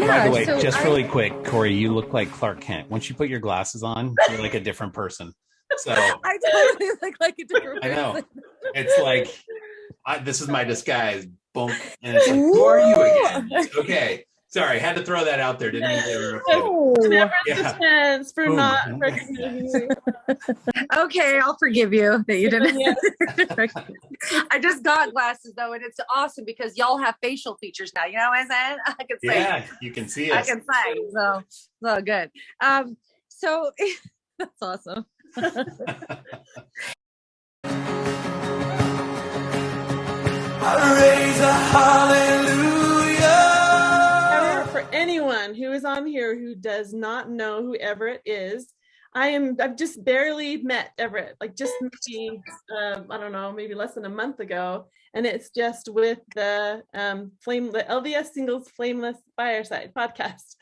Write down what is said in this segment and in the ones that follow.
By the way, so just really quick, Corey, you look like Clark Kent. Once you put your glasses on, you're like a different person. So I totally look like a different person. I know. It's like, this is my disguise. Boom. And it's like, who are you again? Okay. Sorry, had to throw that out there. Didn't mean to interrupt. Defense for not recognizing you. Okay, I'll forgive you that you didn't. I just got glasses though, and it's awesome because y'all have facial features now. You know what I'm saying? I can say. Yeah, you can see us. I can say. So good. So that's awesome. I raise a hallelujah. For anyone who is on here who does not know who Everett is, I've just barely met Everett, like just maybe, I don't know, maybe less than a month ago. And it's just with the LDS Singles Flameless Fireside podcast.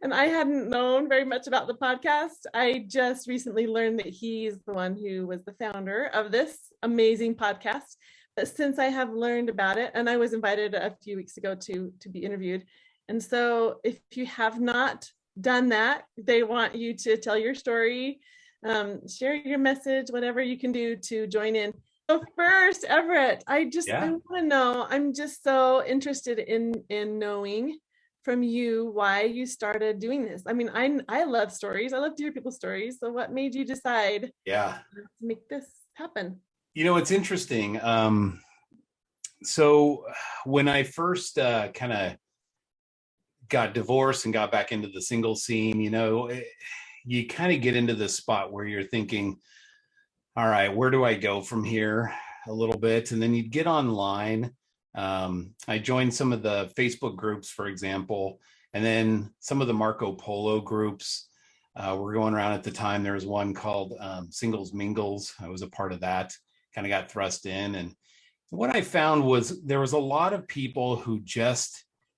And I hadn't known very much about the podcast. I just recently learned that he's the one who was the founder of this amazing podcast. But since I have learned about it, and I was invited a few weeks ago to be interviewed. And so if you have not done that, they want you to tell your story, share your message, whatever you can do to join in. So first, Everett, I want to know, I'm just so interested in knowing from you why you started doing this. I mean, I love stories. I love to hear people's stories. So what made you decide to make this happen? You know, it's interesting. So when I first kind of got divorced and got back into the single scene, you know, you kind of get into this spot where you're thinking, all right, where do I go from here a little bit? And then you'd get online. I joined some of the Facebook groups, for example, and then some of the Marco Polo groups were going around at the time. There was one called Singles Mingles. I was a part of that, kind of got thrust in. And what I found was there was a lot of people who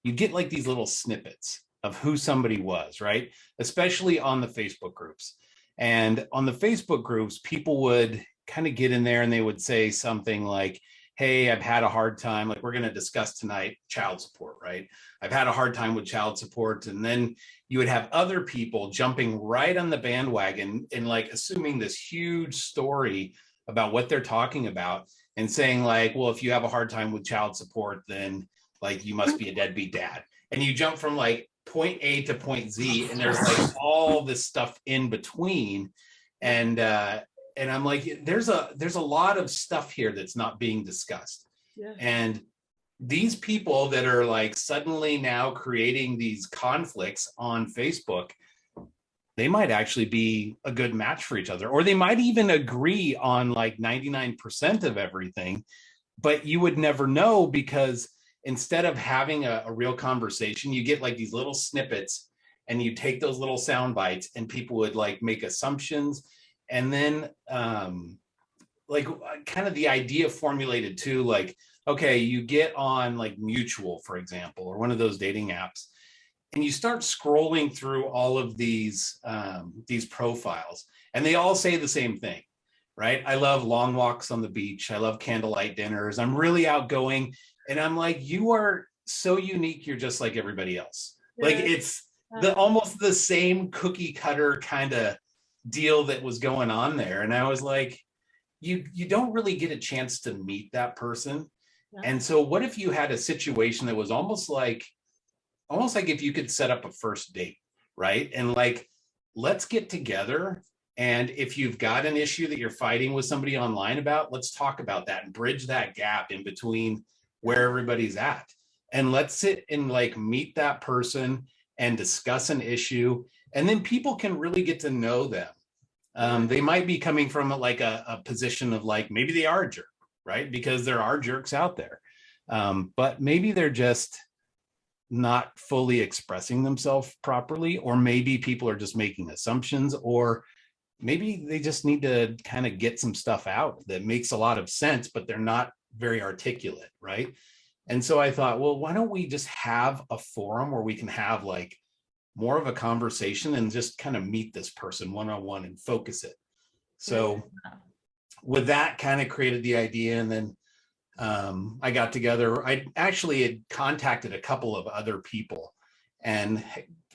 you get like these little snippets of who somebody was, right? Especially on the Facebook groups. And on the Facebook groups, people would kind of get in there and they would say something like, hey, I've had a hard time. Like we're going to discuss tonight, child support, right? I've had a hard time with child support. And then you would have other people jumping right on the bandwagon and like assuming this huge story about what they're talking about and saying like, well, if you have a hard time with child support, then like you must be a deadbeat dad. And you jump from like point A to point Z, and there's like all this stuff in between. And I'm like, there's a lot of stuff here that's not being discussed. Yeah. And these people that are like suddenly now creating these conflicts on Facebook, they might actually be a good match for each other, or they might even agree on like 99% of everything, but you would never know because instead of having a real conversation, you get like these little snippets and you take those little sound bites and people would like make assumptions. And then like kind of the idea formulated too, like, okay, you get on like Mutual, for example, or one of those dating apps, and you start scrolling through all of these profiles, and they all say the same thing, right? I love long walks on the beach. I love candlelight dinners. I'm really outgoing. And I'm like, you are so unique. You're just like everybody else. Yeah. Like it's almost the same cookie cutter kind of deal that was going on there. And I was like, you don't really get a chance to meet that person. Yeah. And so what if you had a situation that was almost like if you could set up a first date, right? And like, let's get together. And if you've got an issue that you're fighting with somebody online about, let's talk about that and bridge that gap in between where everybody's at. And let's sit and like meet that person and discuss an issue. And then people can really get to know them. They might be coming from like a position of like, maybe they are a jerk, right? Because there are jerks out there. But maybe they're just not fully expressing themselves properly, or maybe people are just making assumptions, or maybe they just need to kind of get some stuff out that makes a lot of sense, but they're not very articulate, right? And so I thought, well, why don't we just have a forum where we can have like more of a conversation and just kind of meet this person one-on-one and focus it. So with that, kind of created the idea. And then I got together. I actually had contacted a couple of other people, and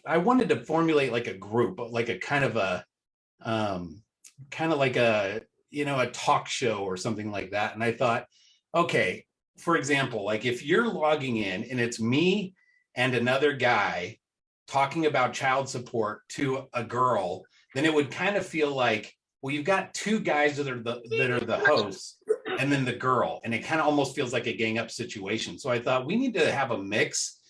I wanted to formulate like a group, like a kind of like a, a talk show or something like that. And I thought, okay, for example, like if you're logging in and it's me and another guy talking about child support to a girl, then it would kind of feel like, well, you've got two guys that are the hosts and then the girl, and it kind of almost feels like a gang up situation. So I thought we need to have a mix,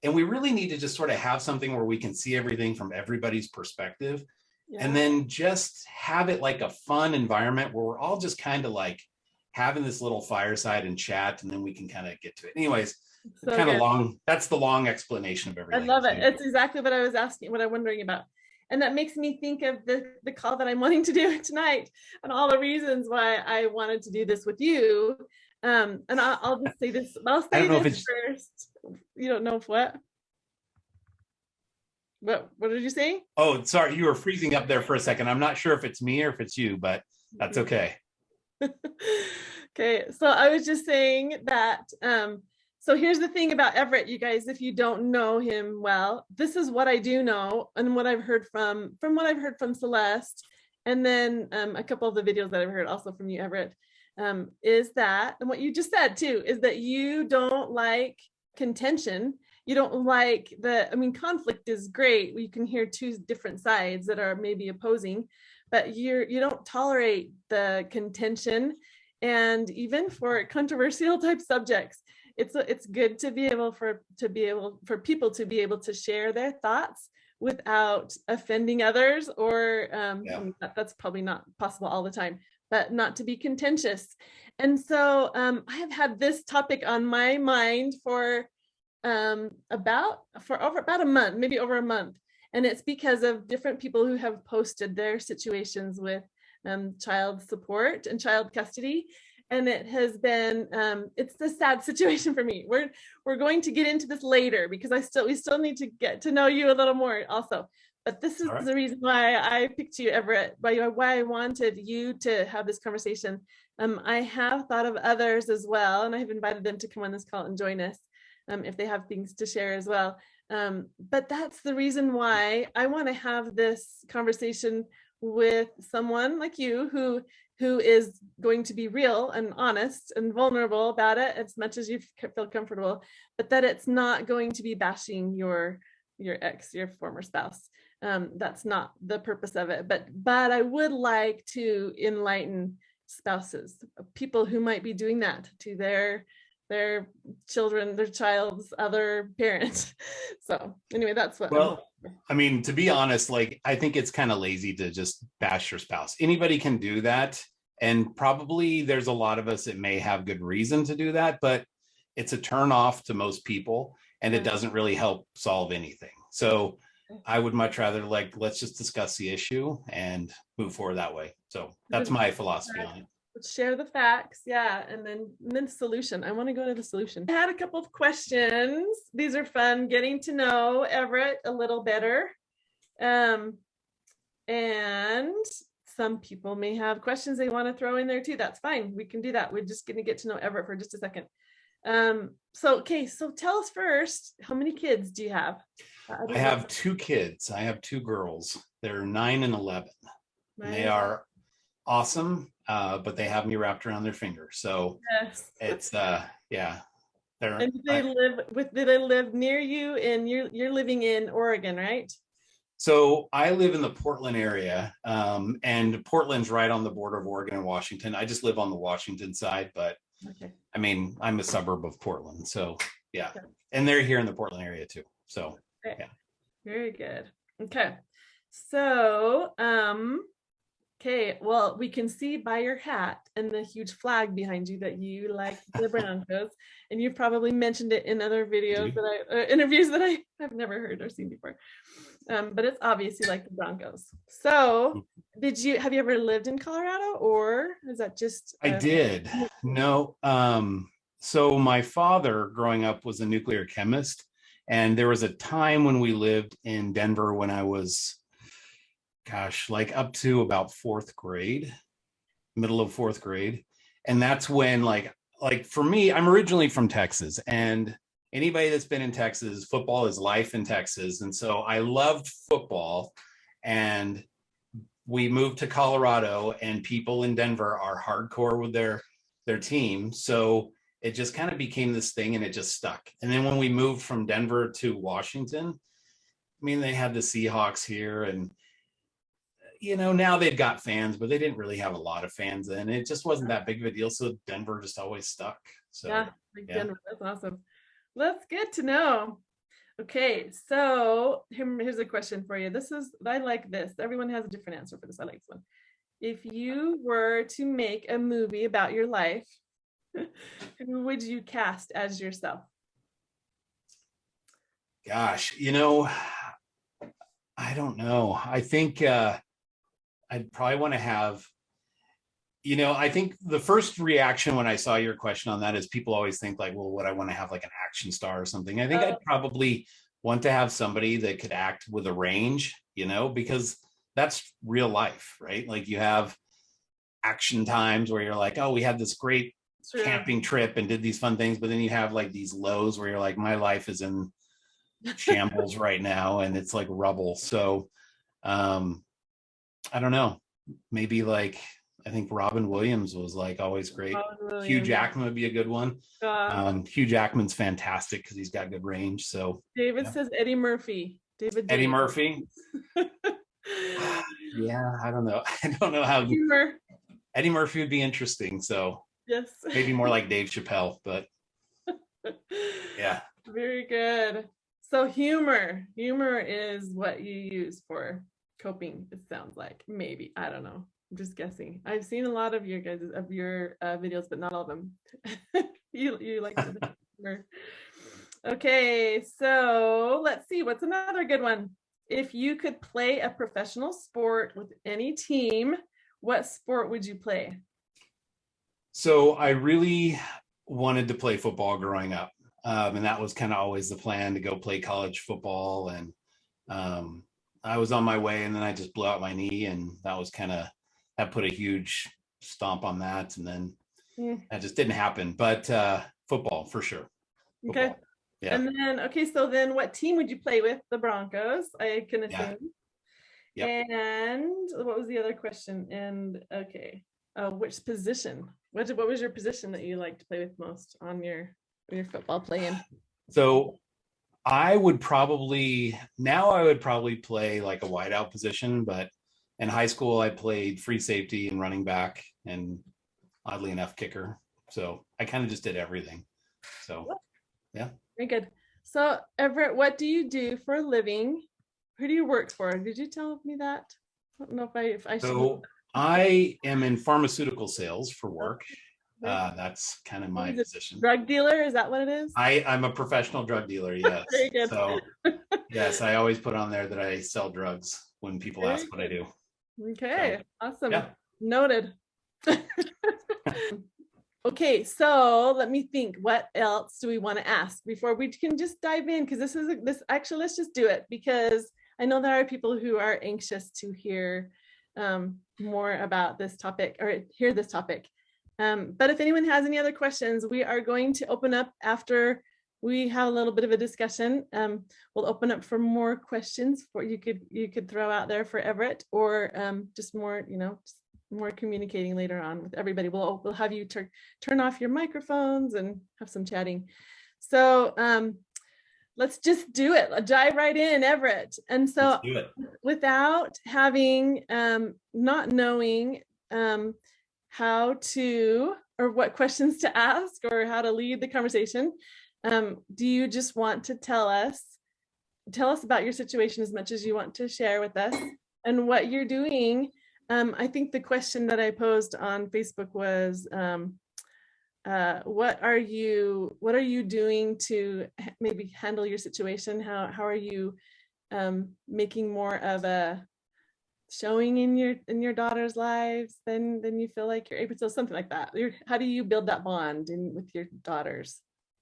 and we really need to just sort of have something where we can see everything from everybody's perspective. Yeah. And then just have it like a fun environment where we're all just kind of like having this little fireside and chat, and then we can kind of get to it. Anyways, so kind of long. That's the long explanation of everything. I love it. It's exactly what I was asking, what I'm wondering about. And that makes me think of the call that I'm wanting to do tonight and all the reasons why I wanted to do this with you. And I'll just say this. I'll say this first. You don't know what? What did you say? Oh, sorry. You were freezing up there for a second. I'm not sure if it's me or if it's you, but that's okay. Okay. So I was just saying that, so here's the thing about Everett, you guys, if you don't know him well, this is what I do know and what I've heard from what I've heard from Celeste, and then a couple of the videos that I've heard also from you, Everett, is that, and what you just said too, is that you don't like contention. You don't like conflict is great. You can hear two different sides that are maybe opposing, but you don't tolerate the contention. And even for controversial type subjects, it's good to be able for people to be able to share their thoughts without offending others, or that's probably not possible all the time, but not to be contentious. And so I have had this topic on my mind for about a month, maybe over a month. And it's because of different people who have posted their situations with child support and child custody. And it has been, it's a sad situation for me. We're going to get into this later because we still need to get to know you a little more also. But this is the reason why I picked you, Everett, why I wanted you to have this conversation. I have thought of others as well, and I have invited them to come on this call and join us if they have things to share as well. But that's the reason why I want to have this conversation with someone like you who is going to be real and honest and vulnerable about it as much as you feel comfortable, but that it's not going to be bashing your ex, your former spouse. That's not the purpose of it. But I would like to enlighten spouses, people who might be doing that to their children, their child's other parent. So anyway, that's what. Well, I mean, to be honest, like, I think it's kind of lazy to just bash your spouse. Anybody can do that. And probably there's a lot of us that may have good reason to do that, but it's a turn off to most people, and it doesn't really help solve anything. So I would much rather, like, let's just discuss the issue and move forward that way. So that's my philosophy on it. Let's share the facts. Yeah. And then solution. I want to go to the solution. I had a couple of questions. These are fun, getting to know Everett a little better. And some people may have questions they want to throw in there too. That's fine. We can do that. We're just going to get to know Everett for just a second. So tell us first, how many kids do you have? I have 2 kids. I have 2 girls. They're 9 and 11. Right. And they are awesome, but they have me wrapped around their finger. So it's yeah. And do they live near you? And you're living in Oregon, right? So I live in the Portland area, and Portland's right on the border of Oregon and Washington. I just live on the Washington side, but I mean, I'm a suburb of Portland. So yeah. Okay. And they're here in the Portland area too. So yeah. Very good. Okay. So, well, we can see by your hat and the huge flag behind you that you like the Broncos, and you've probably mentioned it in other videos interviews that I have never heard or seen before. But it's obvious you like the Broncos. So have you ever lived in Colorado, or is that just? I did. No. So my father growing up was a nuclear chemist, and there was a time when we lived in Denver when I was, like up to about 4th grade, middle of 4th grade. And that's when like for me, I'm originally from Texas, and anybody that's been in Texas, football is life in Texas. And so I loved football, and we moved to Colorado, and people in Denver are hardcore with their team. So it just kind of became this thing, and it just stuck. And then when we moved from Denver to Washington, I mean, they had the Seahawks here, and now they've got fans, but they didn't really have a lot of fans then. It just wasn't that big of a deal. So Denver just always stuck. So yeah, Denver, that's awesome. That's good to know. Okay, so here's a question for you. I like this. Everyone has a different answer for this. I like this one. If you were to make a movie about your life, who would you cast as yourself? Gosh, I don't know. I think I'd probably want to have, I think the first reaction when I saw your question on that is people always think like, well, would I want to have like an action star or something? I think I'd probably want to have somebody that could act with a range, because that's real life, right? Like you have action times where you're like, oh, we had this great camping trip and did these fun things. But then you have like these lows where you're like, my life is in shambles right now and it's like rubble. So I don't know, maybe like I think Robin Williams was like always great. Hugh Jackman would be a good one. Hugh Jackman's fantastic because he's got good range. So David says Eddie Murphy. Eddie Murphy. Yeah, I don't know. I don't know how humor. Eddie Murphy would be interesting. So yes, maybe more like Dave Chappelle, but yeah. Very good. So humor is what you use for coping. It sounds like, maybe, I don't know. I'm just guessing. I've seen a lot of your videos, but not all of them. you like humor. Okay, so let's see. What's another good one? If you could play a professional sport with any team, what sport would you play? So I really wanted to play football growing up. And that was kind of always the plan, to go play college football. And I was on my way, and then I just blew out my knee, and that was that put a huge stomp on that. And then that just didn't happen. But football for sure. Football. Okay. Yeah. And then, so then what team would you play with? The Broncos, I can assume. Yeah. Yep. And what was the other question? And okay, which position? What was your position that you liked to play with most on your football playing? So I would probably play like a wideout position, but in high school I played free safety and running back, and oddly enough, kicker. So I kind of just did everything. So yeah. Very good. So Everett, what do you do for a living? Who do you work for? Did you tell me that? I don't know if I should. So I am in pharmaceutical sales for work. That's kind of my position. Drug dealer, is that what it is? I'm a professional drug dealer, yes. Very good. So yes, I always put on there that I sell drugs when people ask what I do. Okay, so, awesome. Yeah. Noted. Okay, so let me think. What else do we want to ask before we can just dive in? Because actually, let's just do it, because I know there are people who are anxious to hear more about this topic, or hear this topic. But if anyone has any other questions, we are going to open up after we have a little bit of a discussion. We'll open up for more questions for you could throw out there for Everett, or just more, more communicating later on with everybody. We'll have you turn off your microphones and have some chatting. So let's just do it. Dive right in, Everett. And so without having, not knowing how to, or what questions to ask, or how to lead the conversation, do you just want to tell us about your situation as much as you want to share with us and what you're doing? I think the question that I posed on Facebook was, what are you doing to maybe handle your situation? How are you making more of a showing in your daughter's lives than you feel like you're able to, something like that? How do you build that bond with your daughters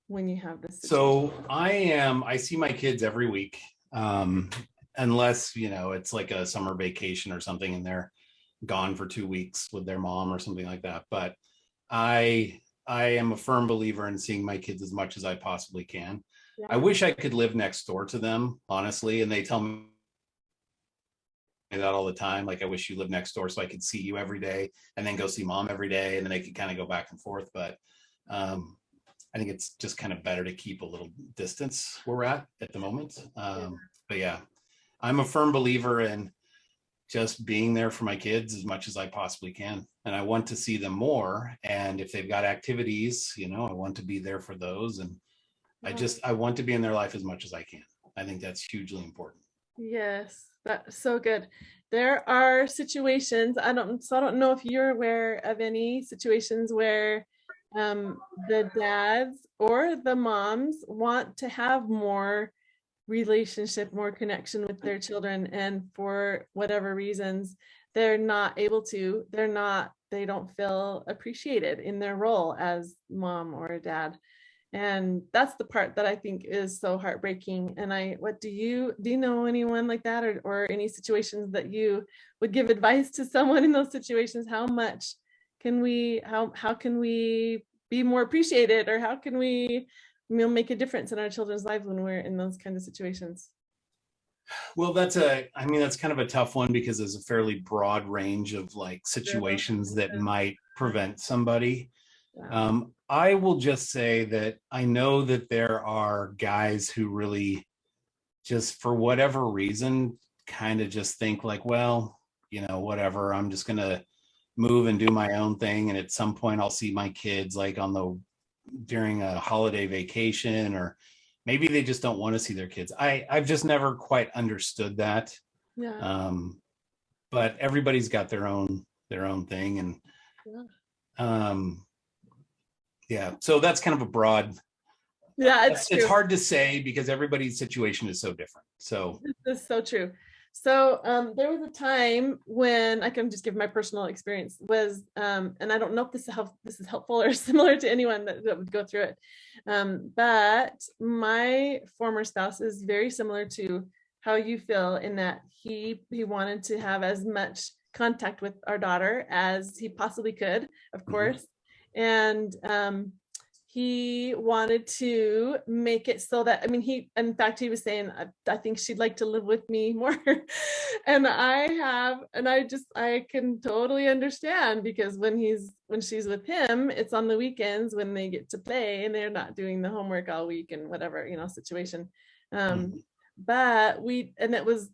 when you have this situation? So I see my kids every week, unless it's like a summer vacation or something and they're gone for 2 weeks with their mom or something like that. But I I am a firm believer in seeing my kids as much as I possibly can. Yeah. I wish I could live next door to them, honestly. And they tell me that all the time. Like, I wish you lived next door so I could see you every day and then go see mom every day. And then they could kind of go back and forth. But I think it's just kind of better to keep a little distance where we're at the moment. But yeah, I'm a firm believer in just being there for my kids as much as I possibly can. And I want to see them more. And if they've got activities, I want to be there for those. And I want to be in their life as much as I can. I think that's hugely important. Yes, that's so good. There are situations, I don't know if you're aware of any situations where the dads or the moms want to have more relationship, more connection with their children, and for whatever reasons they're not able to, they don't feel appreciated in their role as mom or dad. And that's the part that I think is so heartbreaking. And do you know anyone like that, or any situations that you would give advice to someone in those situations? How much can we, how can we be more appreciated, or how can we make a difference in our children's lives when we're in those kinds of situations? Well, that's kind of a tough one, because there's a fairly broad range of like situations that might prevent somebody. Yeah. I will just say that I know that there are guys who really just, for whatever reason, kind of just think like, well, whatever, I'm just going to move and do my own thing. And at some point I'll see my kids like during a holiday vacation, or maybe they just don't want to see their kids. I've just never quite understood that. Yeah. But everybody's got their own thing. And yeah, so that's kind of a broad. Yeah, it's hard to say because everybody's situation is so different. So this is so true. So there was a time when, I can just give my personal experience, was and I don't know if this is helpful or similar to anyone that would go through it, but my former spouse is very similar to how you feel, in that he wanted to have as much contact with our daughter as he possibly could, of course. And he wanted to make it so that, in fact, he was saying, I think she'd like to live with me more. And I can totally understand, because when she's with him, it's on the weekends when they get to play and they're not doing the homework all week and whatever, situation. But it was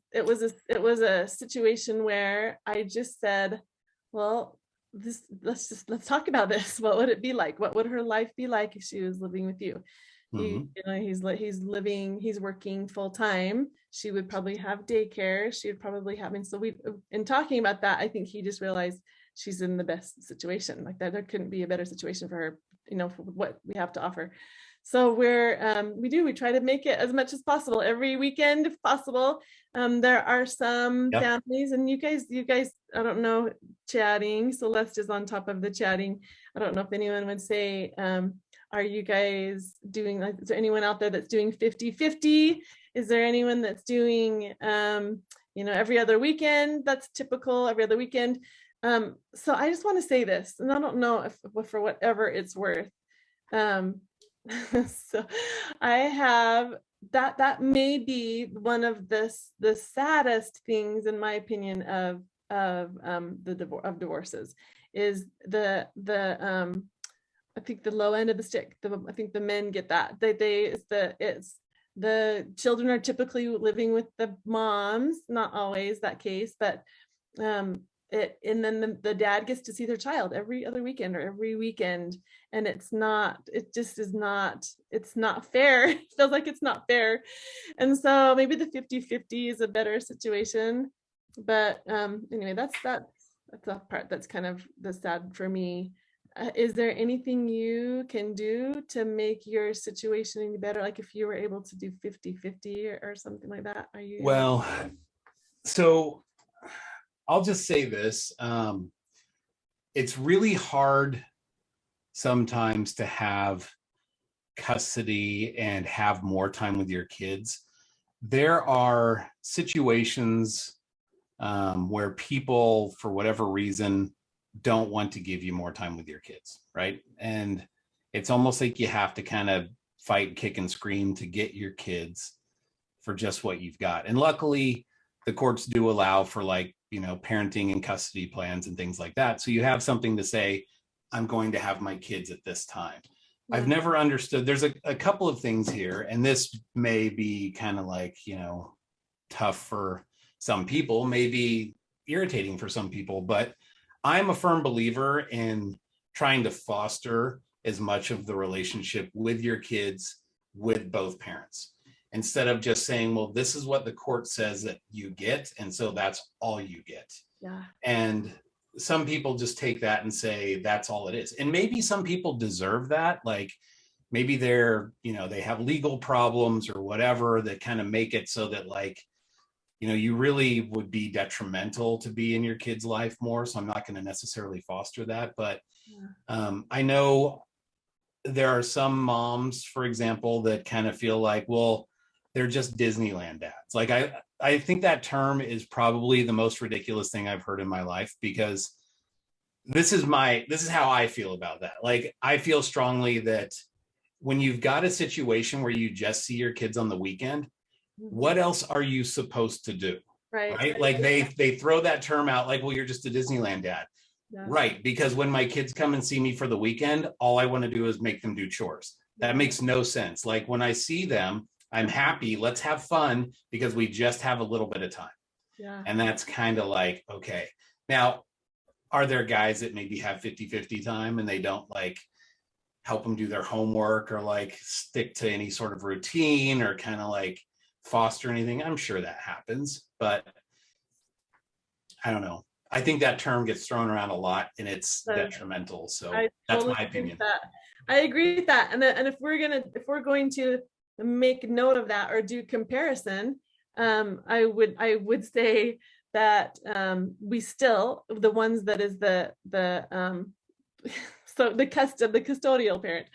a situation where I just said, well, let's talk about this. What would it be like? What would her life be like if she was living with you? He's working full time. She would probably have daycare. She would probably have, and so in talking about that, I think he just realized she's in the best situation, like that there couldn't be a better situation for her, for what we have to offer. So we try to make it as much as possible every weekend if possible. There are some families, and you guys, I don't know, chatting. Celeste is on top of the chatting. I don't know if anyone would say, are you guys doing, like, is there anyone out there that's doing 50-50? Is there anyone that's doing, every other weekend? That's typical, every other weekend. So I just want to say this, and I don't know if for whatever it's worth. So I have that may be one of the saddest things, in my opinion, of divorces, is the I think the low end of the stick. I think the men get that. The children are typically living with the moms, not always that case, but and then the dad gets to see their child every other weekend or every weekend, and it's not fair. It feels like it's not fair. And so maybe the 50-50 is a better situation. But anyway, that's the part that's kind of the sad for me. Is there anything you can do to make your situation any better? Like if you were able to do 50-50 or something like that? Are you? Well, so I'll just say this. It's really hard sometimes to have custody and have more time with your kids. There are situations where people, for whatever reason, don't want to give you more time with your kids, right? And it's almost like you have to kind of fight, kick, and scream to get your kids for just what you've got. And luckily, the courts do allow for, like, parenting and custody plans and things like that. So you have something to say, I'm going to have my kids at this time. Yeah. I've never understood. There's a couple of things here, and this may be kind of like, tough for some people, maybe irritating for some people, but I'm a firm believer in trying to foster as much of the relationship with your kids with both parents, instead of just saying, well, this is what the court says that you get, and so that's all you get. Yeah. And some people just take that and say that's all it is. And maybe some people deserve that. Like, maybe they're, they have legal problems or whatever that kind of make it so that, like, you really would be detrimental to be in your kid's life more. So I'm not going to necessarily foster that. But I know there are some moms, for example, that kind of feel like, well, they're just Disneyland dads. Like, I think that term is probably the most ridiculous thing I've heard in my life, because this is how I feel about that. Like, I feel strongly that when you've got a situation where you just see your kids on the weekend, what else are you supposed to do? Right? Like, they throw that term out, like, well, you're just a Disneyland dad. Yeah. Right. Because when my kids come and see me for the weekend, all I want to do is make them do chores. That makes no sense. Like, when I see them, I'm happy. Let's have fun, because we just have a little bit of time. Yeah. And that's kind of like, okay. Now, are there guys that maybe have 50-50 time and they don't, like, help them do their homework or, like, stick to any sort of routine or kind of, like, foster anything? I'm sure that happens, but I don't know. I think that term gets thrown around a lot, and it's detrimental. So that's my opinion. I agree with that. And if we're going to make note of that or do comparison, I would say that we still, the ones that is the so the custodial parent,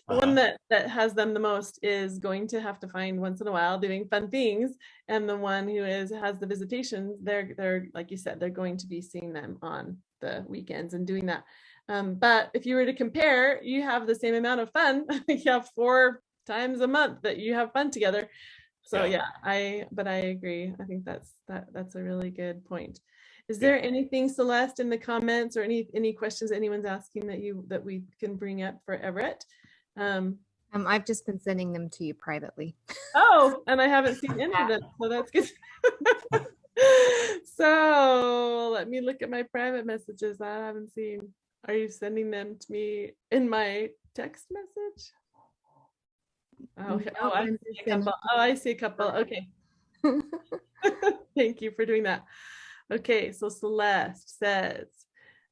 the one that has them the most is going to have to find once in a while doing fun things, and the one who has the visitations, they're like you said, they're going to be seeing them on the weekends and doing that. But if you were to compare, you have the same amount of fun. You have 4 times a month that you have fun together. So yeah, I agree. I think that's a really good point. Is there anything, Celeste, in the comments or any questions anyone's asking that we can bring up for Everett? I've just been sending them to you privately. Oh, and I haven't seen any of them, so that's good. So let me look at my private messages. I haven't seen. Are you sending them to me in my text message? Oh, okay. Oh, I see a couple. I see a couple. Okay. Thank you for doing that. Okay, so Celeste says,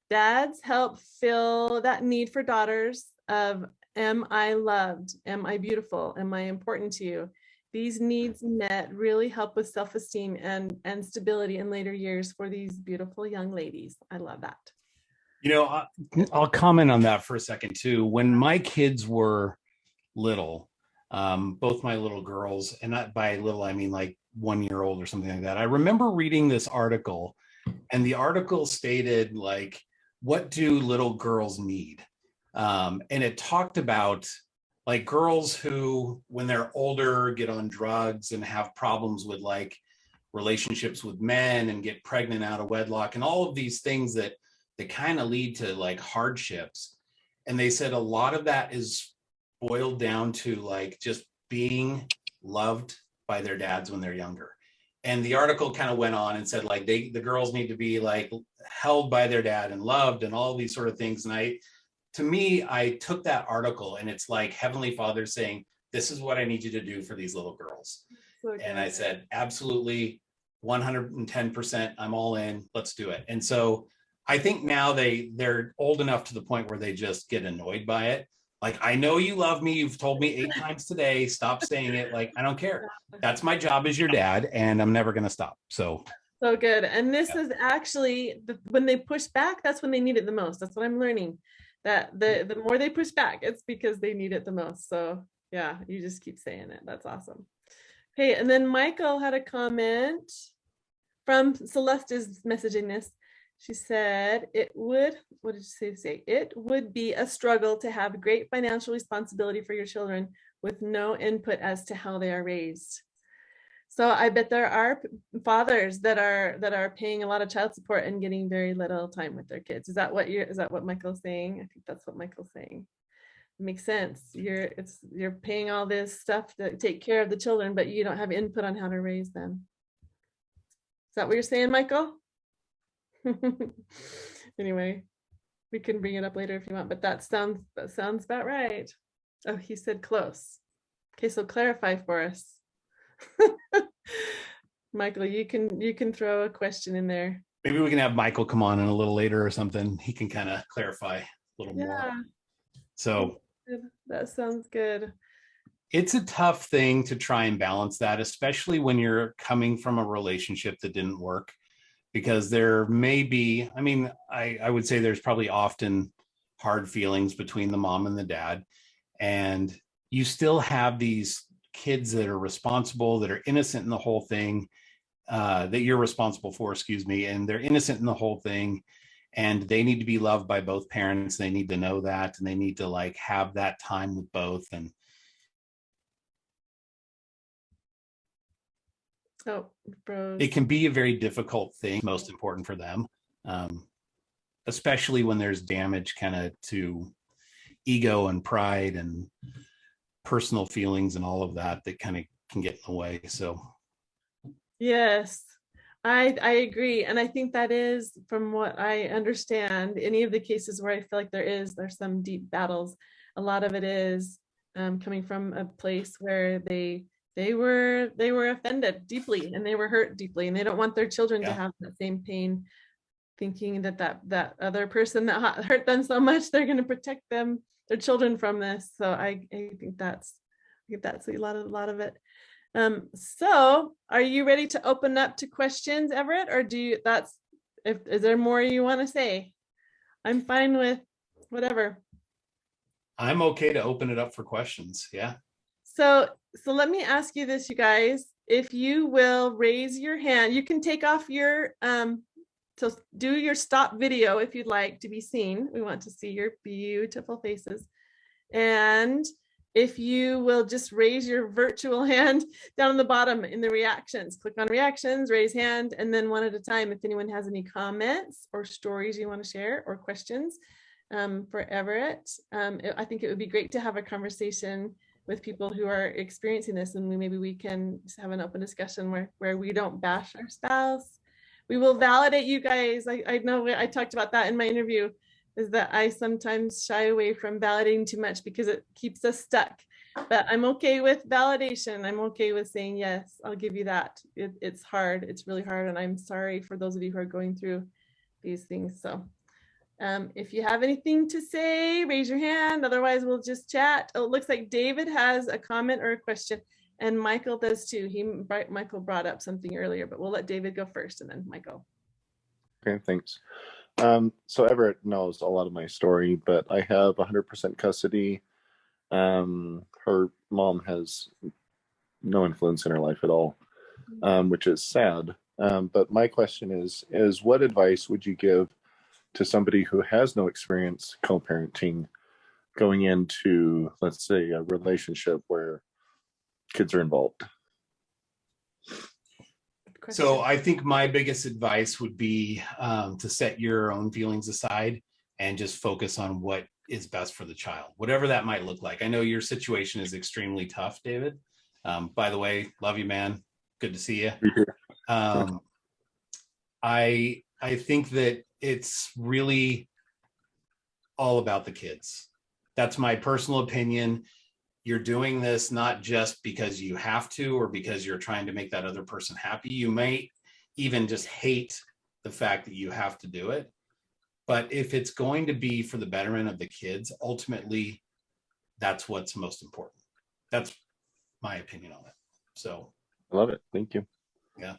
dads help fill that need for daughters of, am I loved? Am I beautiful? Am I important to you? These needs met really help with self-esteem and stability in later years for these beautiful young ladies. I love that. I'll comment on that for a second too. When my kids were little, both my little girls, and not by little, I mean like 1 year old or something like that. I remember reading this article, and the article stated, like, what do little girls need? And it talked about, like, girls who, when they're older, get on drugs and have problems with, like, relationships with men and get pregnant out of wedlock and all of these things that kind of lead to, like, hardships. And they said a lot of that is boiled down to, like, just being loved by their dads when they're younger. And the article kind of went on and said, like, the girls need to be, like, held by their dad and loved and all these sort of things. And I took that article, and it's like Heavenly Father saying, this is what I need you to do for these little girls. Okay. And I said, absolutely, 110%, I'm all in, let's do it. And so I think now they're old enough to the point where they just get annoyed by it. Like, I know you love me. You've told me 8 times today. Stop saying it. Like, I don't care. That's my job as your dad, and I'm never going to stop. So good. And this is actually, when they push back, that's when they need it the most. That's what I'm learning. That the more they push back, it's because they need it the most. So yeah, you just keep saying it. That's awesome. Okay, and then Michael had a comment from Celeste is messaging this. She said what did she say? It would be a struggle to have great financial responsibility for your children with no input as to how they are raised. So I bet there are fathers that are paying a lot of child support and getting very little time with their kids. Is that what Michael's saying? I think that's what Michael's saying. It makes sense. You're paying all this stuff to take care of the children, but you don't have input on how to raise them. Is that what you're saying, Michael? Anyway, we can bring it up later if you want, but that sounds about right. Oh, he said close. Okay, so clarify for us. Michael, you can throw a question in there. Maybe we can have Michael come on in a little later or something. He can kind of clarify a little more. So that sounds good. It's a tough thing to try and balance that, especially when you're coming from a relationship that didn't work, because there may be, I mean, I would say there's probably often hard feelings between the mom and the dad, and you still have these kids that are responsible, that are innocent in the whole thing, that you're responsible for, and they're innocent in the whole thing, and they need to be loved by both parents. They need to know that, and they need to like have that time with both. And it can be a very difficult thing, most important for them, especially when there's damage kind of to ego and pride and personal feelings and all of that kind of can get in the way. So yes, I agree. And I think that is, from what I understand, any of the cases where I feel like there's some deep battles, a lot of it is coming from a place where they were offended deeply, and they were hurt deeply, and they don't want their children to have that same pain, thinking that other person that hurt them so much, they're going to protect their children from this. So I think that's a lot of it. So are you ready to open up to questions, Everett, or is there more you want to say? I'm fine with whatever. I'm okay to open it up for questions. Yeah. So let me ask you this, you guys. If you will raise your hand, you can take off your so do your stop video if you'd like to be seen. We want to see your beautiful faces. And if you will just raise your virtual hand down on the bottom in the reactions, click on reactions, raise hand, and then one at a time, if anyone has any comments or stories you want to share or questions for Everett. I think it would be great to have a conversation with people who are experiencing this, and maybe we can just have an open discussion where we don't bash our spouse. We will validate you guys. I know I talked about that in my interview, is that I sometimes shy away from validating too much because it keeps us stuck. But I'm okay with validation. I'm okay with saying, yes, I'll give you that. It's hard. It's really hard. And I'm sorry for those of you who are going through these things. So if you have anything to say, raise your hand. Otherwise, we'll just chat. Oh, it looks like David has a comment or a question, and Michael does too. Michael brought up something earlier, but we'll let David go first and then Michael. Okay, thanks. So Everett knows a lot of my story, but I have 100% custody. Her mom has no influence in her life at all, which is sad. But my question is what advice would you give to somebody who has no experience co-parenting, going into, let's say, a relationship where kids are involved? So I think my biggest advice would be to set your own feelings aside and just focus on what is best for the child, whatever that might look like. I know your situation is extremely tough, David. By the way, love you, man. Good to see you. I think that it's really all about the kids. That's my personal opinion. You're doing this not just because you have to or because you're trying to make that other person happy. You might even just hate the fact that you have to do it. But if it's going to be for the betterment of the kids, ultimately, that's what's most important. That's my opinion on it. So I love it. Thank you. Yeah.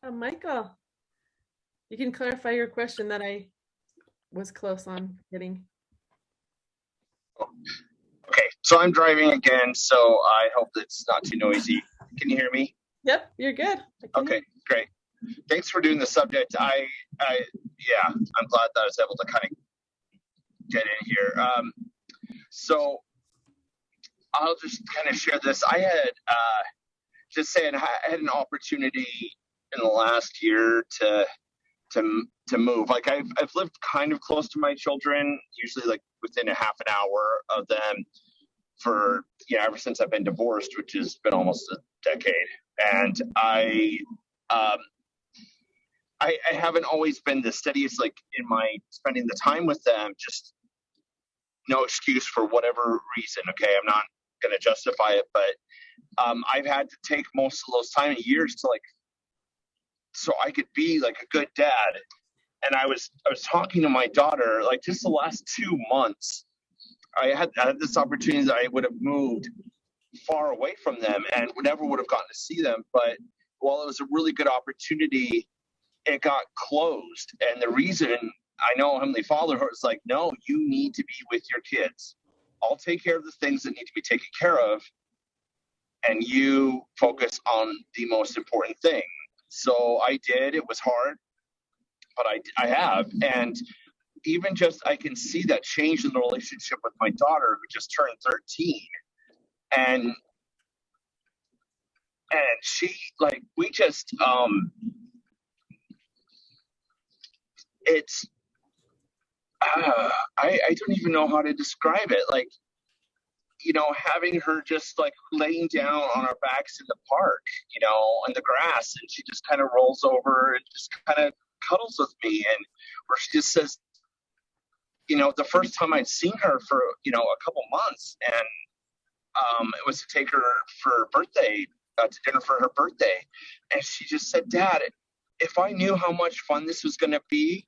Michael, you can clarify your question that I was close on getting. Okay, so I'm driving again, so I hope it's not too noisy. Can you hear me? Yep, you're good. Okay, great. thanks for doing the subject. Yeah, I'm glad that I was able to kind of get in here. So I'll just kind of share this. I had just saying I had an opportunity in the last year to move. Like I've lived kind of close to my children, usually like within a half an hour of them for ever since I've been divorced, which has been almost a decade. And I haven't always been the steadiest, like in my spending the time with them. Just no excuse for whatever reason. Okay, I'm not going to justify it, but I've had to take most of those time and years to so I could be like a good dad. And I was talking to my daughter, like just the last 2 months, I had this opportunity that I would have moved far away from them and never would have gotten to see them. But while it was a really good opportunity, it got closed. And the reason, I know Heavenly Father was like, no, you need to be with your kids. I'll take care of the things that need to be taken care of, and you focus on the most important thing. So I did. It was hard, but I have. And even just I can see that change in the relationship with my daughter, who just turned 13. And she, like, we just, it's, I don't even know how to describe it. Like, having her just like laying down on our backs in the park, in the grass, and she just kind of rolls over and just kind of cuddles with me, and where she just says, the first time I'd seen her for, a couple months, and it was to take her for her birthday, to dinner for her birthday. And she just said, Dad, if I knew how much fun this was going to be,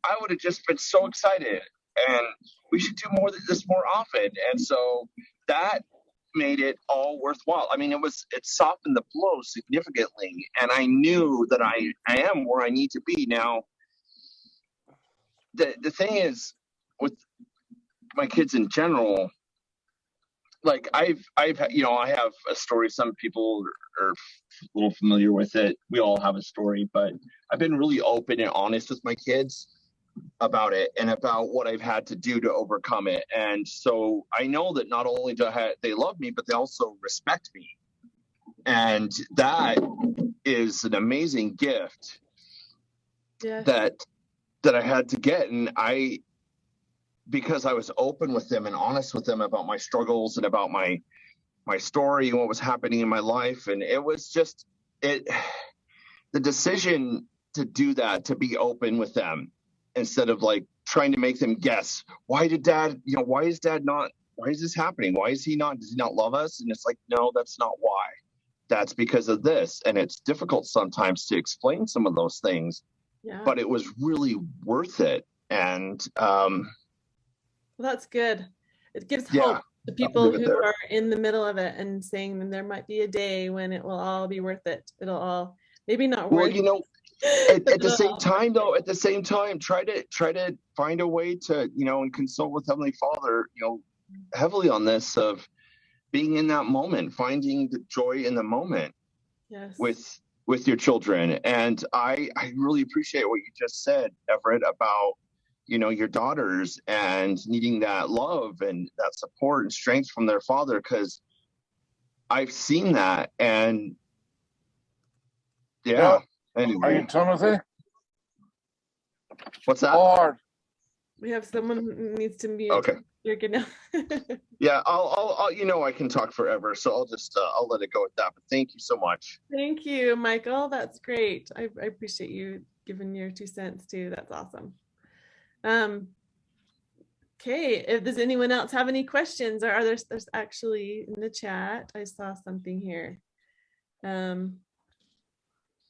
I would have just been so excited, and we should do more of this more often. And so that made it all worthwhile. I mean, it softened the blow significantly, and I knew that I am where I need to be now. The thing is, with my kids in general, like I have a story. Some people are a little familiar with it. We all have a story, but I've been really open and honest with my kids about it and about what I've had to do to overcome it. And so I know that not only do they love me, but they also respect me. And that is an amazing gift. Yes. that I had to get. And because I was open with them and honest with them about my struggles and about my story and what was happening in my life. And it was just the decision to do that, to be open with them, instead of like trying to make them guess, why is dad not, why is this happening? Does he not love us? And it's like, no, that's not why. That's because of this. And it's difficult sometimes to explain some of those things, but it was really worth it. And, well, that's good. It gives hope to people who are in the middle of it and saying there might be a day when it will all be worth it. It'll all, maybe not worth it. Well, at the same time, try to find a way to, and consult with Heavenly Father, heavily on this, of being in that moment, finding the joy in the moment with your children. And I really appreciate what you just said, Everett, about, your daughters and needing that love and that support and strength from their father, because I've seen that. And anyway. Are you Timothy? What's that? Lord. We have someone who needs to mute. Okay. You're good now. Yeah, I'll I can talk forever, so I'll just I'll let it go with that. But thank you so much. Thank you, Michael. That's great. I appreciate you giving your 2 cents too. That's awesome. Okay, if does anyone else have any questions, or there's actually in the chat, I saw something here.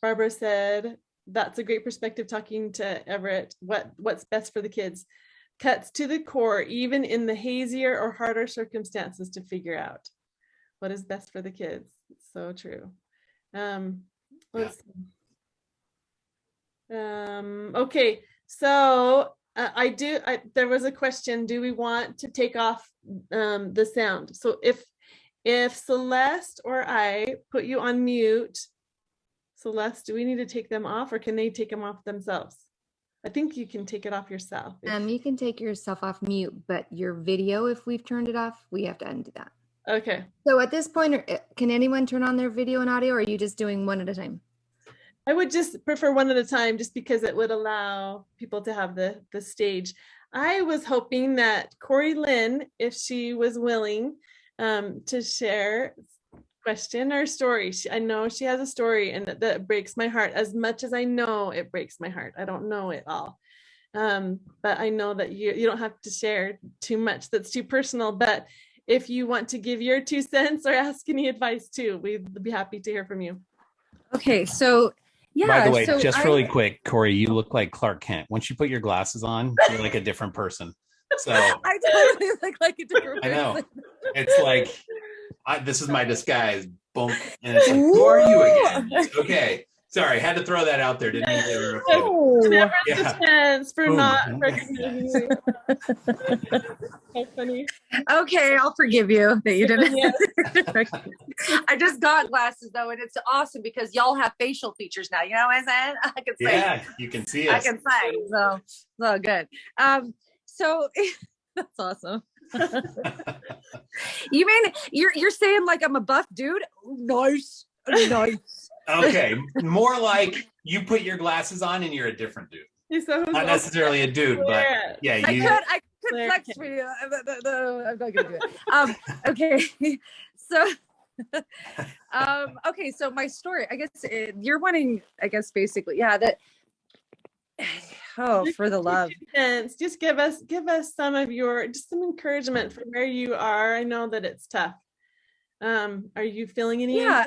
Barbara said, that's a great perspective, talking to Everett. What's best for the kids? Cuts to the core, even in the hazier or harder circumstances, to figure out what is best for the kids. It's so true. Let's see. Okay, so there was a question, do we want to take off the sound? So if Celeste or I put you on mute, Celeste, do we need to take them off, or can they take them off themselves? I think you can take it off yourself. You can take yourself off mute, but your video, if we've turned it off, we have to undo that. Okay. So at this point, can anyone turn on their video and audio, or are you just doing one at a time? I would just prefer one at a time, just because it would allow people to have the stage. I was hoping that Corey Lynn, if she was willing to share question or story. I know she has a story, and that breaks my heart as much as I know it breaks my heart. I don't know it all. But I know that you don't have to share too much that's too personal. But if you want to give your 2 cents or ask any advice too, we'd be happy to hear from you. Okay, so yeah. By the way, just really quick, Corey, you look like Clark Kent. Once you put your glasses on, you're like a different person. So I totally look like a different person. I know. It's like, this is my disguise. Boom. And it's like, who are you again? Okay. Sorry, had to throw that out there. Didn't mean to interrupt you. Never a chance for not recognizing you. So funny. Okay, I'll forgive you that you didn't. I just got glasses though, and it's awesome because y'all have facial features now. You know what I'm saying? I can say. Yeah, you can see it. I can say. So good. So that's awesome. You mean you're saying like I'm a buff dude? Nice. Okay, more like you put your glasses on and you're a different dude. Not necessarily a dude, but yeah, you. I could flex for you. I'm not gonna do it. Okay, so. Okay, so my story. I guess you're wanting. I guess basically, yeah. That. Oh, for the love. Just give us some of some encouragement for where you are. I know that it's tough. Are you feeling any? Yeah,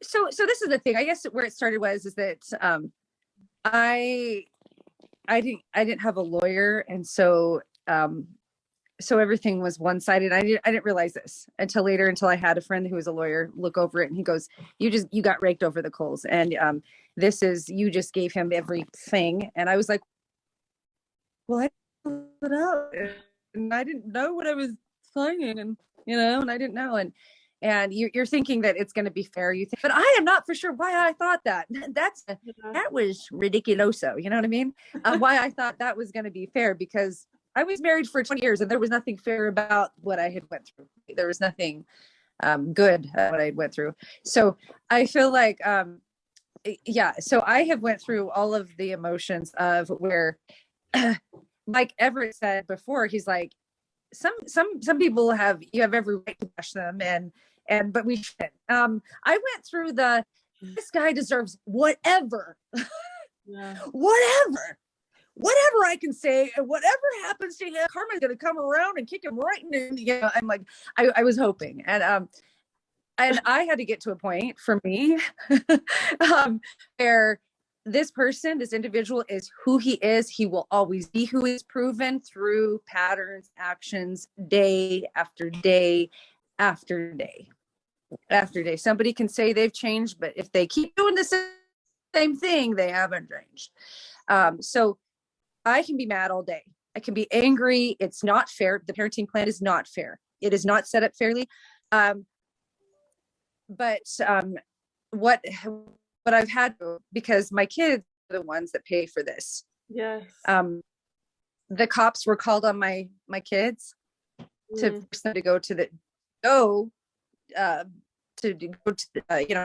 So this is the thing. I guess where it started is that I didn't have a lawyer, and so everything was one-sided. I didn't realize this until later, until I had a friend who was a lawyer look over it, and he goes, you got raked over the coals, and you just gave him everything. And I was like, well, I put it out, and I didn't know what I was signing, and I didn't know. And you're thinking that it's going to be fair. You think, but I am not for sure why I thought that. That was ridiculoso. You know what I mean? Why I thought that was going to be fair, because I was married for 20 years and there was nothing fair about what I had went through. There was nothing good what I went through. So I feel like, so I have went through all of the emotions of where, like Everett said before, he's like, some people you have every right to bash them, but we shouldn't. I went through this guy deserves whatever, whatever I can say, and whatever happens to him, karma's gonna come around and kick him right in. I'm like, I was hoping, and I had to get to a point for me where this individual is who he is. He will always be who is proven through patterns, actions, day after day after day after day. Somebody can say they've changed, but if they keep doing the same thing, they haven't changed. So I can be mad all day. I can be angry. It's not fair. The parenting plan is not fair. It is not set up fairly. But what I've had to, because my kids are the ones that pay for this. Yes. The cops were called on my kids to force them to go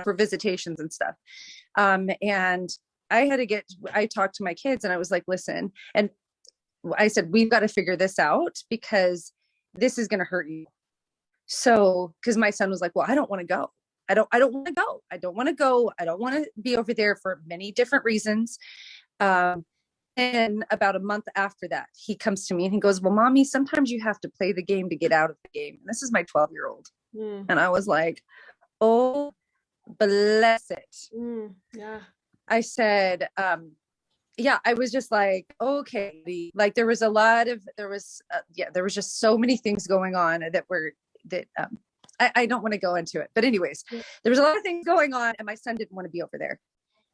for visitations and stuff. And I talked to my kids and I was like, listen, and I said, we've got to figure this out because this is going to hurt you. So, because my son was like, well, I don't want to go. I don't want to go. I don't want to go. I don't want to be over there for many different reasons. And about a month after that, he comes to me and he goes, well, mommy, sometimes you have to play the game to get out of the game. And this is my 12-year-old. And I was like, oh, bless it. Yeah. I said, I was just like, okay. Like there was just so many things going on that I don't want to go into it, but anyways, there was a lot of things going on and my son didn't want to be over there.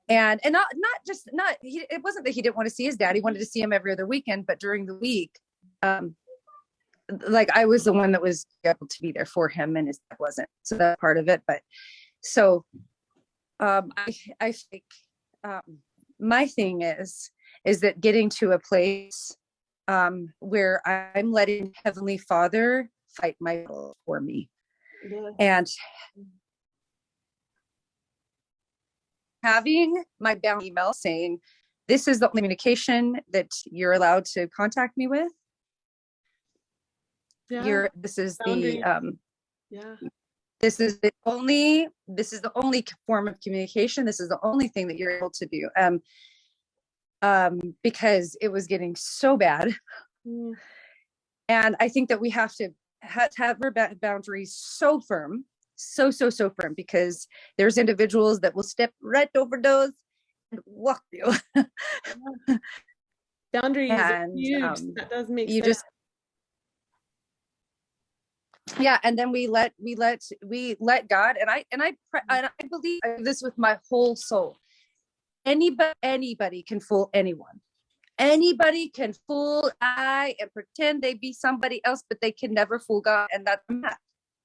And it wasn't that he didn't want to see his dad. He wanted to see him every other weekend, but during the week, like I was the one that was able to be there for him and his dad wasn't. So that part of it. But so I think my thing is that getting to a place where I'm letting Heavenly Father fight my battle for me. Yes. And having my bound email saying, this is the only communication that you're allowed to contact me with. Yeah. This is Boundary. the Yeah. this is the only form of communication. This is the only thing that you're able to do. Because it was getting so bad. Mm. And I think that we have to have our boundaries so firm, so firm, because there's individuals that will step right over those and walk you. Boundaries are And huge. That does make you sense. just, yeah. And then we let God, and I believe this with my whole soul. Anybody can fool anyone. Anybody can fool I and pretend they be somebody else, but they can never fool God. And that's where I'm at.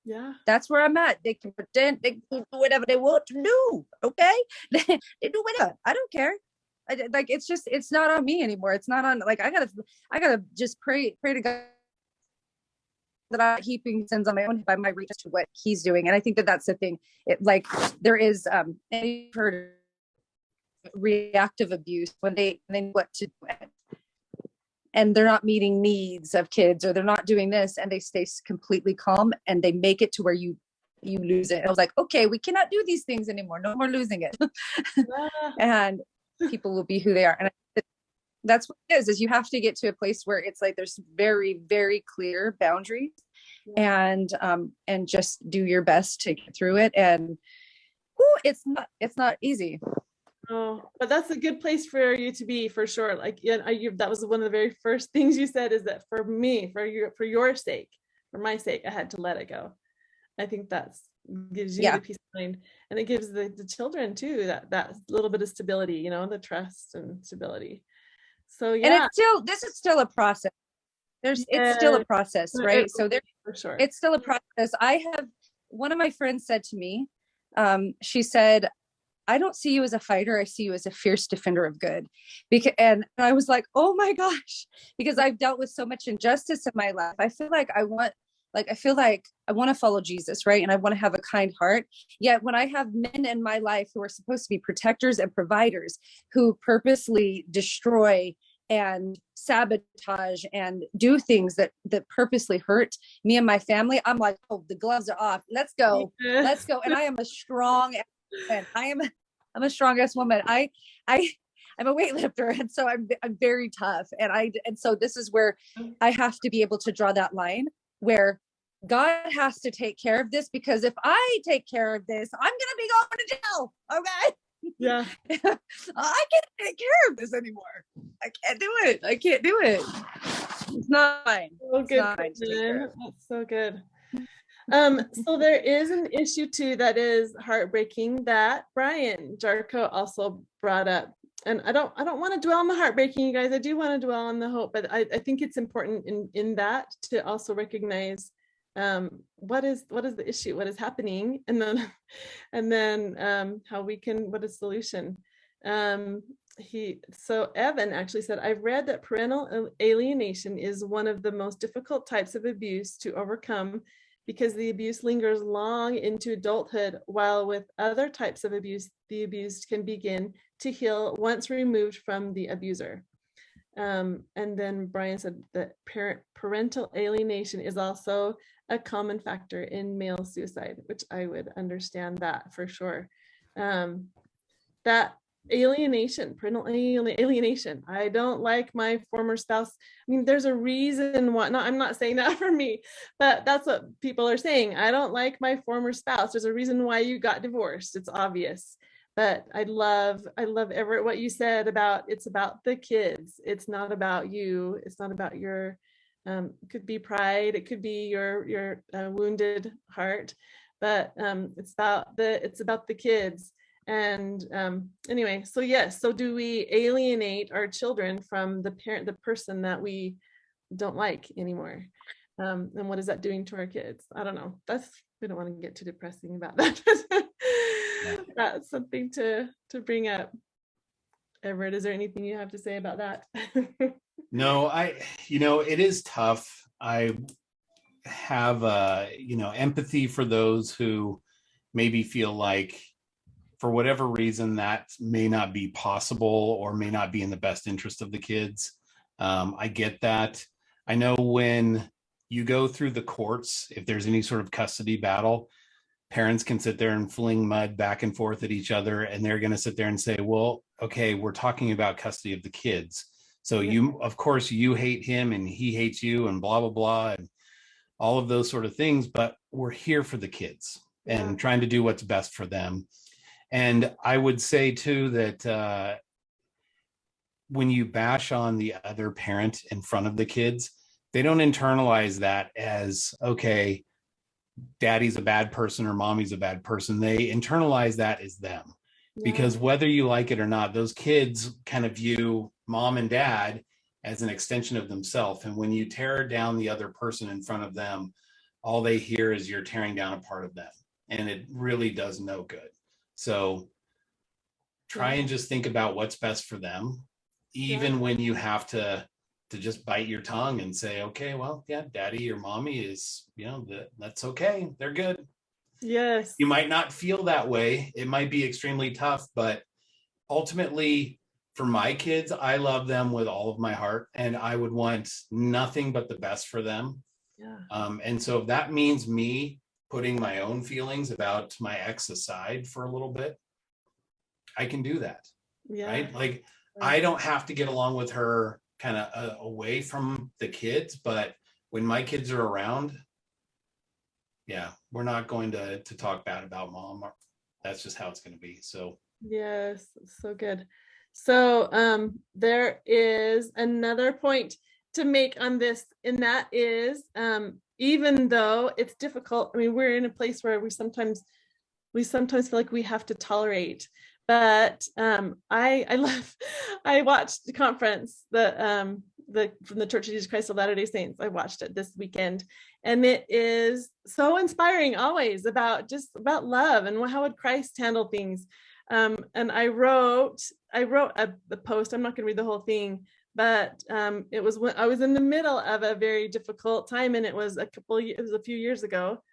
Yeah. That's where I'm at. They can pretend, they can do whatever they want to do. Okay. They do whatever. I don't care. Like, it's not on me anymore. It's not on, like, I gotta just pray to God that I'm heaping sins on my own by my reach to what he's doing. And I think that that's the thing. It, like, there is, you've heard reactive abuse when they know what to do, and they're not meeting needs of kids, or they're not doing this, and they stay completely calm, and they make it to where you lose it. I was like, okay, we cannot do these things anymore. No more losing it. And people will be who they are. And that's what it is you have to get to a place where it's like there's very, very clear boundaries, and just do your best to get through it. And it's not easy. Oh, but that's a good place for you to be, for sure. Like, yeah, that was one of the very first things you said, is that for me, for your sake, for my sake, I had to let it go. I think that's gives you the peace of mind, and it gives the children too that little bit of stability, the trust and stability. So yeah, and this is still a process. It's still a process, right? So for sure, it's still a process. I have, one of my friends said to me, she said, I don't see you as a fighter. I see you as a fierce defender of good. And I was like, oh my gosh, because I've dealt with so much injustice in my life. I feel like I want to follow Jesus, right? And I want to have a kind heart. Yet when I have men in my life who are supposed to be protectors and providers, who purposely destroy and sabotage and do things that purposely hurt me and my family, I'm like, oh, the gloves are off. Let's go. Let's go. And I am a strong woman. I'm a strong-ass woman. I'm a weightlifter, and so I'm very tough. And so this is where I have to be able to draw that line where God has to take care of this, because if I take care of this, I'm gonna be going to jail. Okay. Yeah. I can't take care of this anymore. I can't do it. It's not fine. So good. That's so good. So there is an issue too that is heartbreaking that Brian Jarko also brought up. And I don't want to dwell on the heartbreaking, you guys. I do want to dwell on the hope, but I think it's important in that to also recognize what is the issue, what is happening, and then how we can, what is the solution. So Evan actually said, I've read that parental alienation is one of the most difficult types of abuse to overcome, because the abuse lingers long into adulthood, while with other types of abuse, the abused can begin to heal once removed from the abuser. And then Brian said that parental alienation is also a common factor in male suicide, which I would understand that for sure. That parental alienation. I don't like my former spouse. I mean, there's a reason why. I'm not saying that for me, but that's what people are saying. I don't like my former spouse. There's a reason why you got divorced. It's obvious. But I love Everett, what you said about, it's about the kids. It's not about you. It's not about your, it could be pride. It could be your wounded heart, but it's about the kids. And anyway, so yes, so do we alienate our children from the person that we don't like anymore? And what is that doing to our kids? I don't know. We don't want to get too depressing about that. That's something to bring up. Everett, is there anything you have to say about that? No, it is tough. I have empathy for those who maybe feel like for whatever reason that may not be possible or may not be in the best interest of the kids. I get that. I know when you go through the courts, if there's any sort of custody battle, parents can sit there and fling mud back and forth at each other, and they're going to sit there and say, well, okay, we're talking about custody of the kids. So of course, you hate him and he hates you and blah, blah, blah, and all of those sort of things. But we're here for the kids and trying to do what's best for them. And I would say, too, that when you bash on the other parent in front of the kids, they don't internalize that as, okay, daddy's a bad person or mommy's a bad person. They internalize that as them. Because whether you like it or not, those kids kind of view mom and dad as an extension of themselves. And when you tear down the other person in front of them, all they hear is you're tearing down a part of them. And it really does no good. So try and just think about what's best for them, even when you have to just bite your tongue and say, okay, well, yeah, daddy or mommy is, that's okay. They're good. Yes. You might not feel that way. It might be extremely tough, but ultimately for my kids, I love them with all of my heart and I would want nothing but the best for them. Yeah. And so if that means me putting my own feelings about my ex aside for a little bit, I can do that. Yeah. Right. Like I don't have to get along with her kind of away from the kids, but when my kids are around, we're not going to talk bad about mom. That's just how it's going to be. So yes, so good. So there is another point to make on this, and that is even though it's difficult, I mean, we're in a place where we sometimes feel like we have to tolerate. But I watched the conference from the Church of Jesus Christ of Latter-day Saints. I watched it this weekend, and it is so inspiring always about love and how would Christ handle things. And I wrote a post. I'm not going to read the whole thing, but it was when I was in the middle of a very difficult time, and it was a few years ago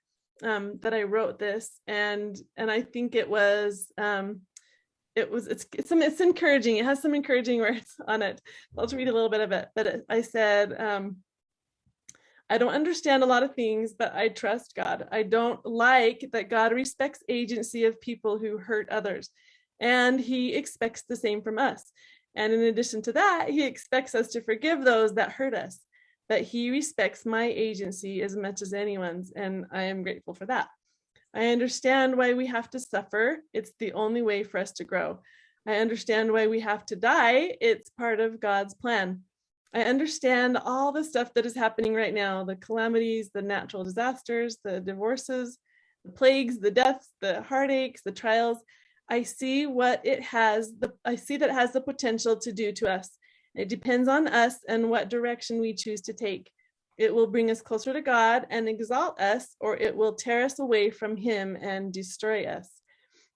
that I wrote this, and I think it's encouraging. It has some encouraging words on it. I'll just read a little bit of it. But I said, I don't understand a lot of things, but I trust God. I don't like that God respects agency of people who hurt others. And he expects the same from us. And in addition to that, he expects us to forgive those that hurt us. But he respects my agency as much as anyone's. And I am grateful for that. I understand why we have to suffer. It's the only way for us to grow. I understand why we have to die. It's part of God's plan. I understand all the stuff that is happening right now, the calamities, the natural disasters, the divorces, the plagues, the deaths, the heartaches, the trials. I see that it has the potential to do to us. It depends on us and what direction we choose to take. It will bring us closer to God and exalt us, or it will tear us away from him and destroy us.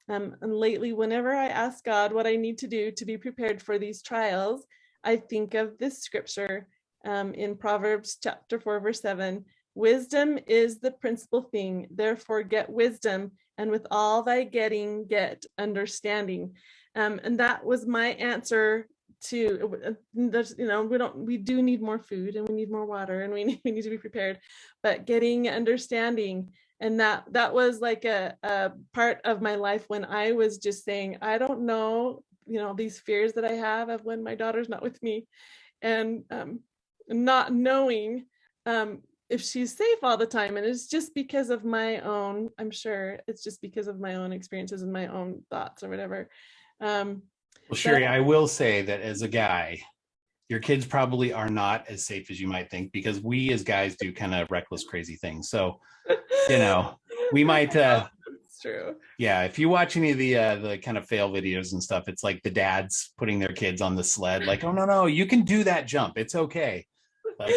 And lately, whenever I ask God what I need to do to be prepared for these trials, I think of this scripture in Proverbs chapter 4, verse 7. Wisdom is the principal thing. Therefore, get wisdom, and with all thy getting, get understanding. And that was my answer to, we do need more food and we need more water and we need to be prepared, but getting understanding. And that was like a part of my life when I was just saying, I don't know, these fears that I have of when my daughter's not with me, and not knowing if she's safe all the time. And it's just because of my own, I'm sure it's just because of my own experiences and my own thoughts or whatever. Well, Sheri, I will say that as a guy, your kids probably are not as safe as you might think, because we as guys do kind of reckless, crazy things. So, we might. It's true. Yeah, if you watch any of the kind of fail videos and stuff, it's like the dads putting their kids on the sled, like, oh no, you can do that jump. It's okay. Like,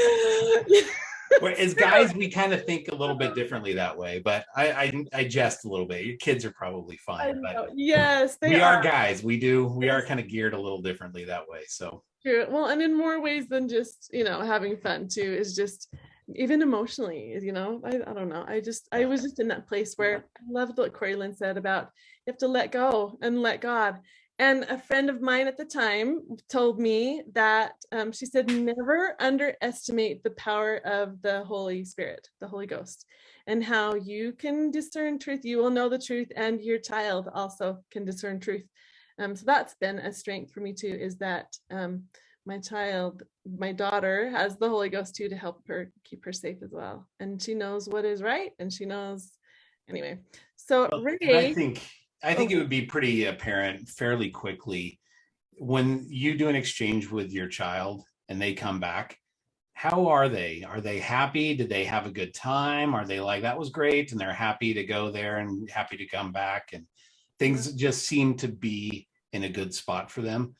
As guys, we kind of think a little bit differently that way, but I jest a little bit. Your kids are probably fine, but Yes, they we are are. guys. We are kind of geared a little differently that way. So True. Well, and in more ways than just, having fun too, is just even emotionally, I don't know. I was just in that place where I loved what Corylyn said about you have to let go and let God. And a friend of mine at the time told me that she said, never underestimate the power of the Holy Spirit, the Holy Ghost, and how you can discern truth. You will know the truth, and your child also can discern truth. So that's been a strength for me too, is that my daughter has the Holy Ghost too, to help her keep her safe as well. And she knows what is right, and she knows anyway. So Ray, I think it would be pretty apparent fairly quickly when you do an exchange with your child and they come back. How are they? Are they happy? Did they have a good time? Are they like, that was great, and they're happy to go there and happy to come back, and things just seem to be in a good spot for them?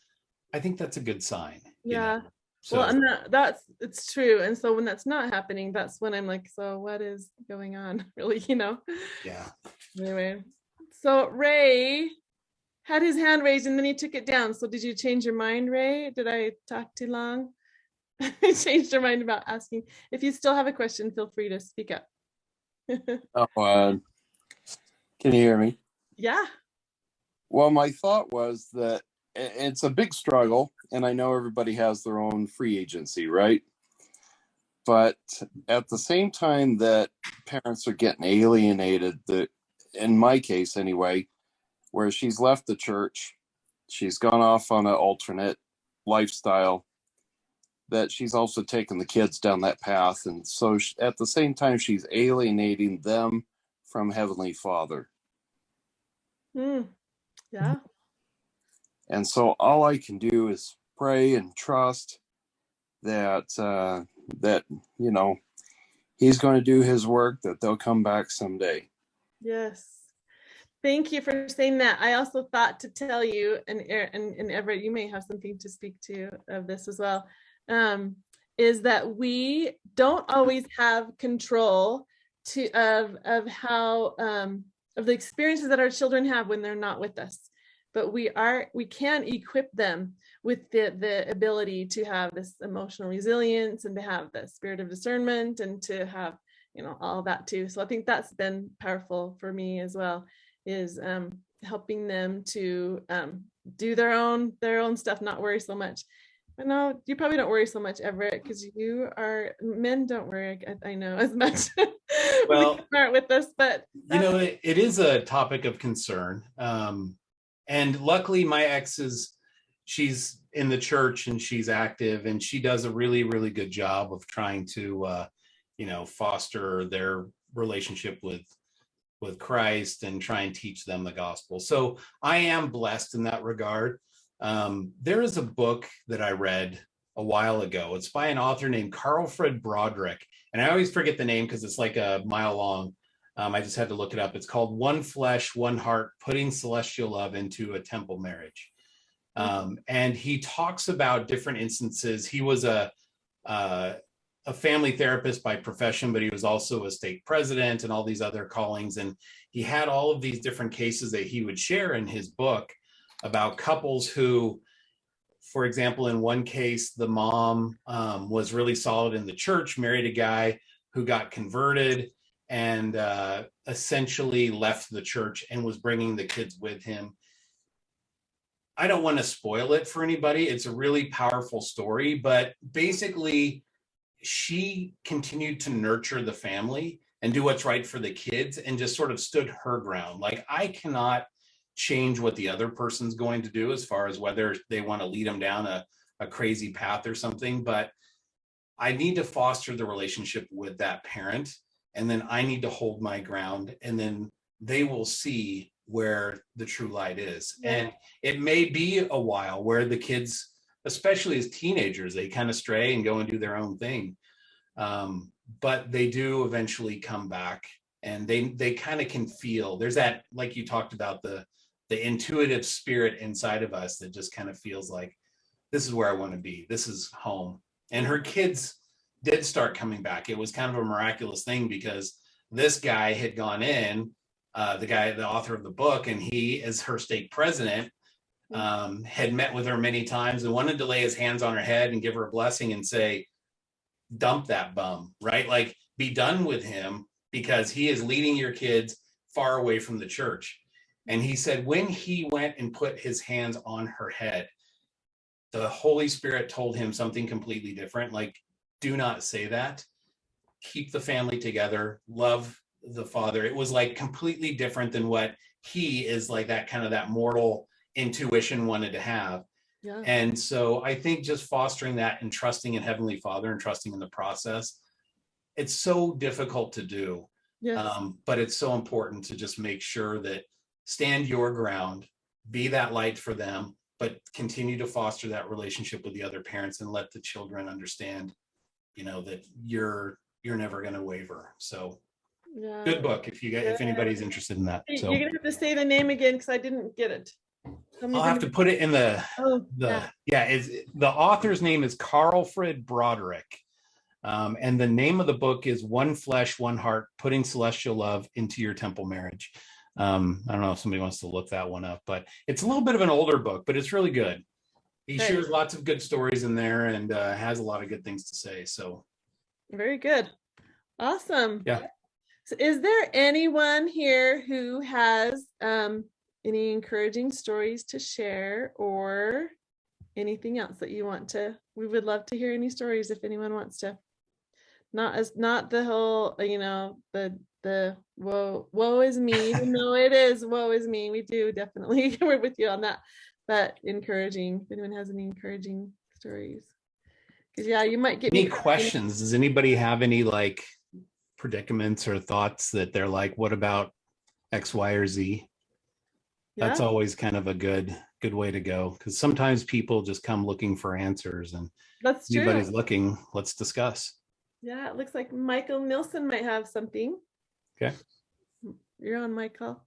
I think that's a good sign. Yeah. So, well, and it's true. And so when that's not happening, that's when I'm like, so what is going on, really? Yeah. Anyway, so Ray had his hand raised and then he took it down. So did you change your mind, Ray? Did I talk too long? I changed your mind about asking. If you still have a question, feel free to speak up. Can you hear me? Yeah. Well, my thought was that it's a big struggle, and I know everybody has their own free agency, right? But at the same time that parents are getting alienated, in my case anyway, where she's left the church, she's gone off on an alternate lifestyle, that she's also taken the kids down that path. And so at the same time, she's alienating them from Heavenly Father. Yeah. And so all I can do is pray and trust that he's going to do his work, that they'll come back someday. Yes. Thank you for saying that. I also thought to tell you, and Everett, you may have something to speak to of this as well, is that we don't always have control of how of the experiences that our children have when they're not with us. But we can equip them with the ability to have this emotional resilience and to have the spirit of discernment and to have, all that too. So I think that's been powerful for me as well, is helping them to do their own stuff, not worry so much. But no, you probably don't worry so much, Everett, because men don't worry, I know, as much. Well, smart with this, but it is a topic of concern. And luckily my ex she's in the church and she's active, and she does a really, really good job of trying to, foster their relationship with Christ and try and teach them the gospel. So I am blessed in that regard. There is a book that I read a while ago. It's by an author named Carlfred Broderick. And I always forget the name because it's like a mile long. I just had to look it up. It's called One Flesh, One Heart, Putting Celestial Love into a Temple Marriage. And he talks about different instances. He was a family therapist by profession, but he was also a stake president and all these other callings. And he had all of these different cases that he would share in his book about couples who, for example, in one case, the mom was really solid in the church, married a guy who got converted and essentially left the church and was bringing the kids with him. I don't want to spoil it for anybody. It's a really powerful story, but basically she continued to nurture the family and do what's right for the kids and just sort of stood her ground. Like, I cannot change what the other person's going to do as far as whether they want to lead them down a crazy path or something, but I need to foster the relationship with that parent. And then I need to hold my ground, and then they will see where the true light is. Yeah. And it may be a while where the kids, especially as teenagers, they kind of stray and go and do their own thing. But they do eventually come back, and they kind of can feel there's that, like you talked about, the intuitive spirit inside of us that just kind of feels like, this is where I want to be. This is home. And her kids did start coming back, it was kind of a miraculous thing, because this guy had gone in, the author of the book, and he, as her stake president, had met with her many times and wanted to lay his hands on her head and give her a blessing and say, dump that bum, right? Like, be done with him, because he is leading your kids far away from the church. And he said, when he went and put his hands on her head, the Holy Spirit told him something completely different. Like, do not say that. Keep the family together. Love the father. It was like completely different than what he is, like that kind of that mortal intuition wanted to have. Yeah. And so I think just fostering that and trusting in Heavenly Father and trusting in the process, it's so difficult to do. Yes. But it's so important to just make sure that stand your ground, be that light for them, but continue to foster that relationship with the other parents and let the children understand, that you're never going to waver. So Yeah. good book if anybody's interested in that. So you're gonna have to say the name again, because I didn't get it. I'll have to put it in the author's name is Carlfred Broderick. And the name of the book is One Flesh, One Heart, Putting Celestial Love into Your Temple Marriage. I don't know if somebody wants to look that one up, but it's a little bit of an older book, but it's really good. He shares lots of good stories in there and has a lot of good things to say. So very good. Awesome. Yeah. So is there anyone here who has any encouraging stories to share, or anything else that you want to? We would love to hear any stories if anyone wants to. Not the whole, the woe is me, even though it is woe is me. We do definitely, we're with you on that. But encouraging, if anyone has any encouraging stories. Because you might get any questions. Does anybody have any like predicaments or thoughts that they're like, what about X, Y, or Z? That's always kind of a good way to go, because sometimes people just come looking for answers, and that's true. Anybody's looking, let's discuss. Yeah, it looks like Michael Nilsson might have something. Okay. You're on, Michael.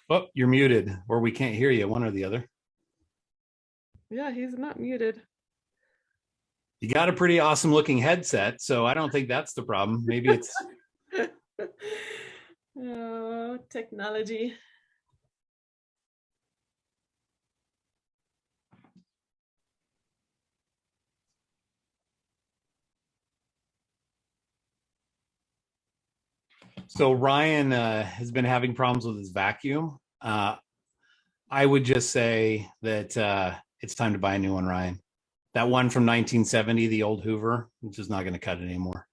Oh, you're muted, or we can't hear you, one or the other. Yeah, he's not muted. You got a pretty awesome looking headset, so I don't think that's the problem. Maybe it's oh, technology. So Ryan has been having problems with his vacuum. I would just say that it's time to buy a new one, Ryan. That one from 1970, the old Hoover, which is not going to cut it anymore.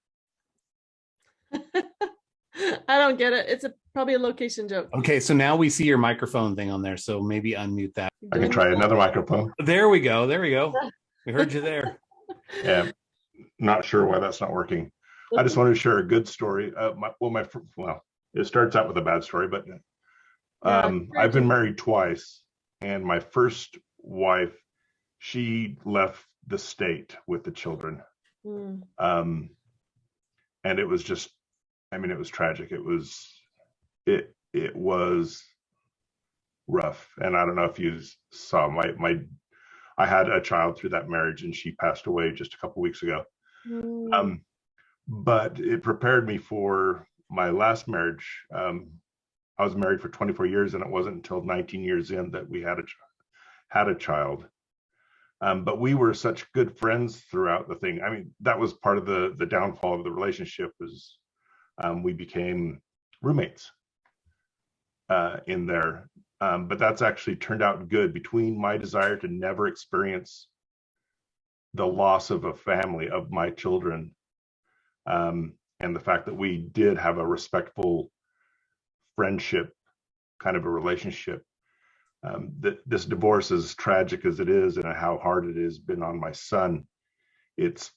I don't get it. It's probably a location joke. Okay, so now we see your microphone thing on there, so maybe unmute that. I can try another microphone. There we go. We heard you there. Yeah, not sure why that's not working. I just wanted to share a good story. It starts out with a bad story, but I've been married twice, and my first wife, she left the state with the children. And it was just, it was tragic. It was rough. And I don't know if you saw I had a child through that marriage, and she passed away just a couple weeks ago. But it prepared me for my last marriage. I was married for 24 years, and it wasn't until 19 years in that we had a child. But we were such good friends throughout the thing. That was part of the downfall of the relationship, was we became roommates in there. But that's actually turned out good. Between my desire to never experience the loss of a family, of my children, and the fact that we did have a respectful friendship, kind of a relationship. This divorce, as tragic as it is and how hard it has been on my son, it's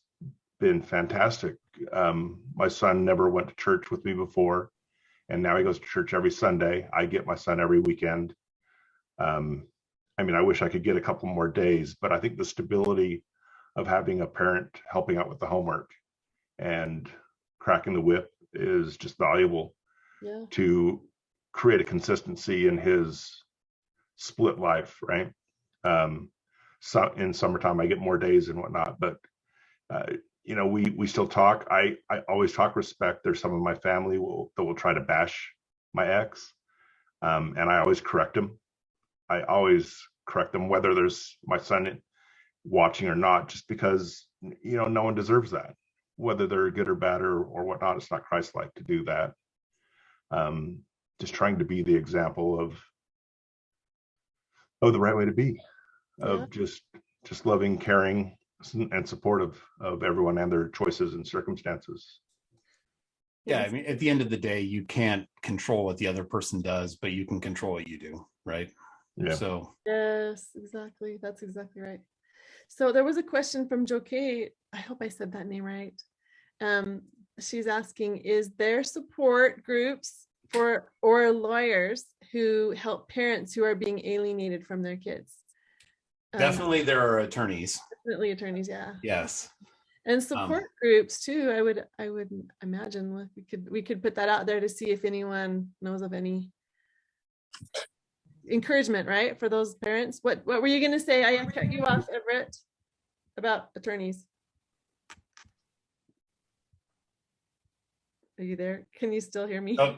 been fantastic. My son never went to church with me before, and now he goes to church every Sunday. I get my son every weekend. I wish I could get a couple more days, but I think the stability of having a parent helping out with the homework and cracking the whip is just valuable to create a consistency in his split life, right? in summertime I get more days and whatnot, but we still talk. I always talk respect. There's some of my family that will try to bash my ex, and I always correct them. I always correct them, whether there's my son watching or not, just because no one deserves that, whether they're good or bad or whatnot. It's not Christ-like to do that. Just trying to be the example of the right way to be, of just loving, caring, and supportive of everyone and their choices and circumstances. Yeah, I mean, at the end of the day, you can't control what the other person does, but you can control what you do, right? Yeah. So yes, exactly. That's exactly right. So there was a question from Jo Kate. I hope I said that name right. She's asking, is there support groups or lawyers who help parents who are being alienated from their kids? Definitely there are attorneys. Definitely attorneys, yeah. Yes. And support groups too. I would imagine we could put that out there to see if anyone knows of any encouragement, right, for those parents. What were you going to say? I cut you off, Everett, about attorneys. Are you there? Can you still hear me? Oh,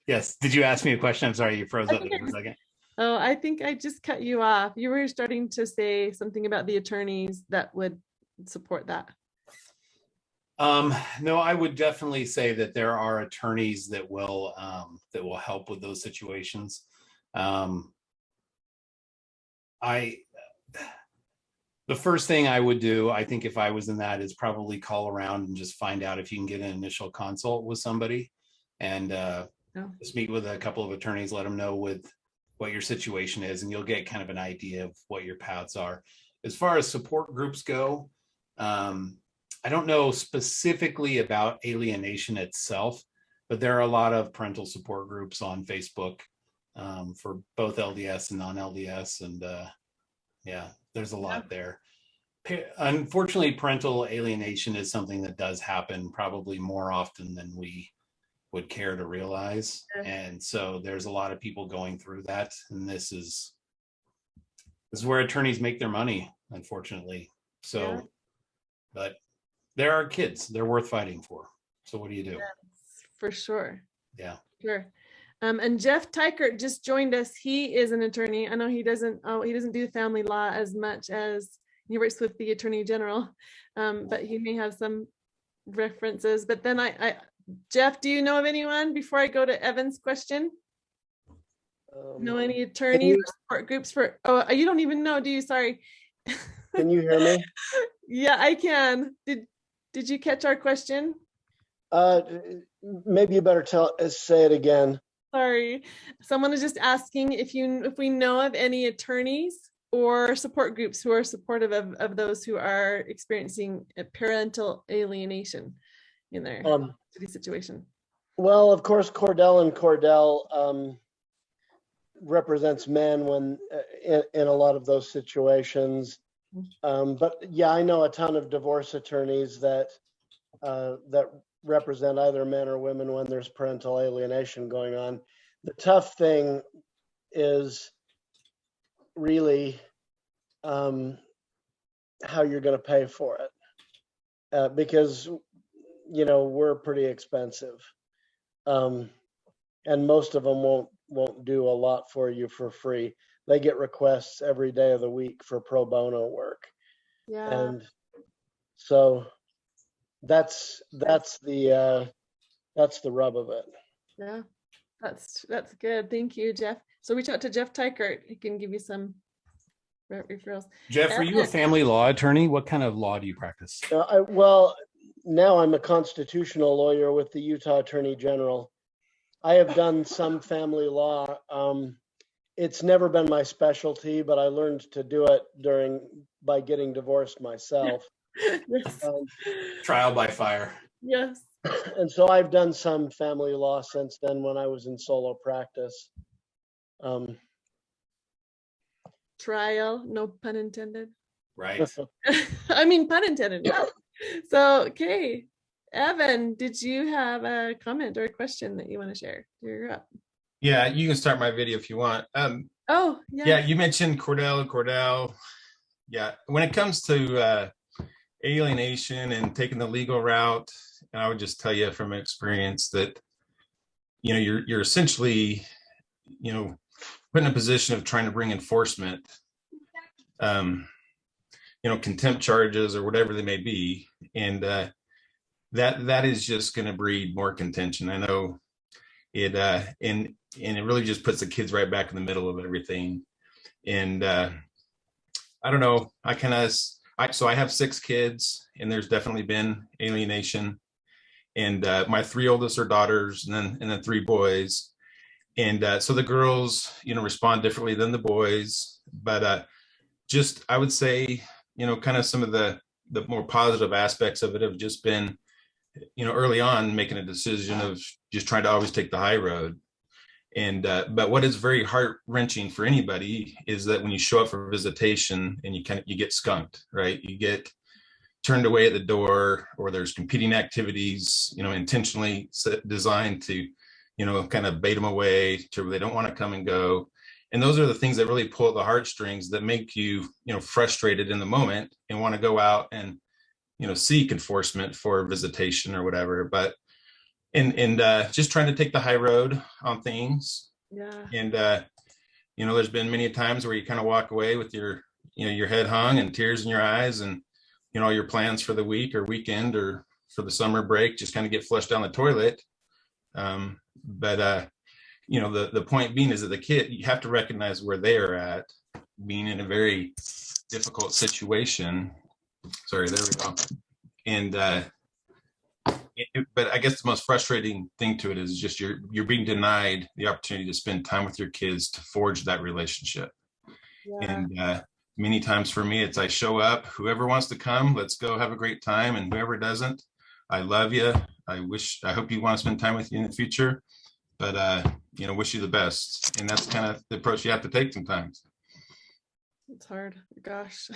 yes. Did you ask me a question? I'm sorry, you froze up for a second. Oh, I think I just cut you off. You were starting to say something about the attorneys that would support that. No, I would definitely say that there are attorneys that will help with those situations. The first thing I would do, I think if I was in that, is probably call around and just find out if you can get an initial consult with somebody, and just meet with a couple of attorneys, let them know what your situation is, and you'll get kind of an idea of what your paths are. As far as support groups go, I don't know specifically about alienation itself, but there are a lot of parental support groups on Facebook for both LDS and non-LDS, and there's a lot there. Unfortunately, parental alienation is something that does happen probably more often than we would care to realize, and so there's a lot of people going through that, and this is where attorneys make their money, unfortunately. So, but there are kids, they're worth fighting for. So what do you do? Yes, for sure. Yeah. Sure. And Jeff Tykert just joined us. He is an attorney. I know he doesn't do family law as much as he works with the Attorney General, but he may have some references. But then Jeff, do you know of anyone before I go to Evan's question? Know any attorneys or support groups for? Oh, you don't even know, do you? Sorry. Can you hear me? Yeah, I can. Did you catch our question? Maybe you better say it again. Sorry. Someone is just asking if we know of any attorneys or support groups who are supportive of those who are experiencing parental alienation in their situation. Well, of course, Cordell represents men when in a lot of those situations. But yeah, I know a ton of divorce attorneys that represent either men or women when there's parental alienation going on. The tough thing is really how you're going to pay for it, because we're pretty expensive, and most of them won't do a lot for you for free. They get requests every day of the week for pro bono work. Yeah. And so that's the rub of it. Yeah, that's good. Thank you, Jeff. So reach out to Jeff Tykert. He can give you some referrals. Jeff, are you a family law attorney? What kind of law do you practice? Well, now I'm a constitutional lawyer with the Utah Attorney General. I have done some family law. It's never been my specialty, but I learned to do it by getting divorced myself. Yes. Trial by fire. Yes. And so I've done some family law since then when I was in solo practice. Trial, no pun intended. Right. I mean, pun intended. Yeah. So, okay. Evan, did you have a comment or a question that you want to share? You're up. Yeah, you can start my video if you want. Oh, yeah. Yeah, you mentioned Cordell. Yeah, when it comes to alienation and taking the legal route, and I would just tell you from experience that you're essentially put in a position of trying to bring enforcement, contempt charges or whatever they may be, and that is just going to breed more contention. I know it, and it really just puts the kids right back in the middle of everything. And I don't know. So I have 6 kids, and there's definitely been alienation. And my 3 oldest are daughters, and then 3 boys. And so the girls, respond differently than the boys. But just, I would say, kind of some of the more positive aspects of it have just been, early on making a decision of just trying to always take the high road. And but what is very heart-wrenching for anybody is that when you show up for visitation and you get skunked, right? You get turned away at the door, or there's competing activities, intentionally designed to, kind of bait them away to where they don't want to come and go. And those are the things that really pull at the heartstrings that make you, frustrated in the moment and want to go out and, seek enforcement for visitation or whatever. But and just trying to take the high road on things. Yeah. And there's been many times where you kind of walk away with your head hung and tears in your eyes, and your plans for the week or weekend or for the summer break just kind of get flushed down the toilet. But the point being is that the kid, you have to recognize where they are at, being in a very difficult situation. Sorry, there we go. And but I guess the most frustrating thing to it is just you're being denied the opportunity to spend time with your kids to forge that relationship. Yeah. And many times for me, it's I show up, whoever wants to come, let's go have a great time. And whoever doesn't, I love you. I hope you want to spend time with you in the future, but wish you the best. And that's kind of the approach you have to take sometimes. It's hard. Gosh,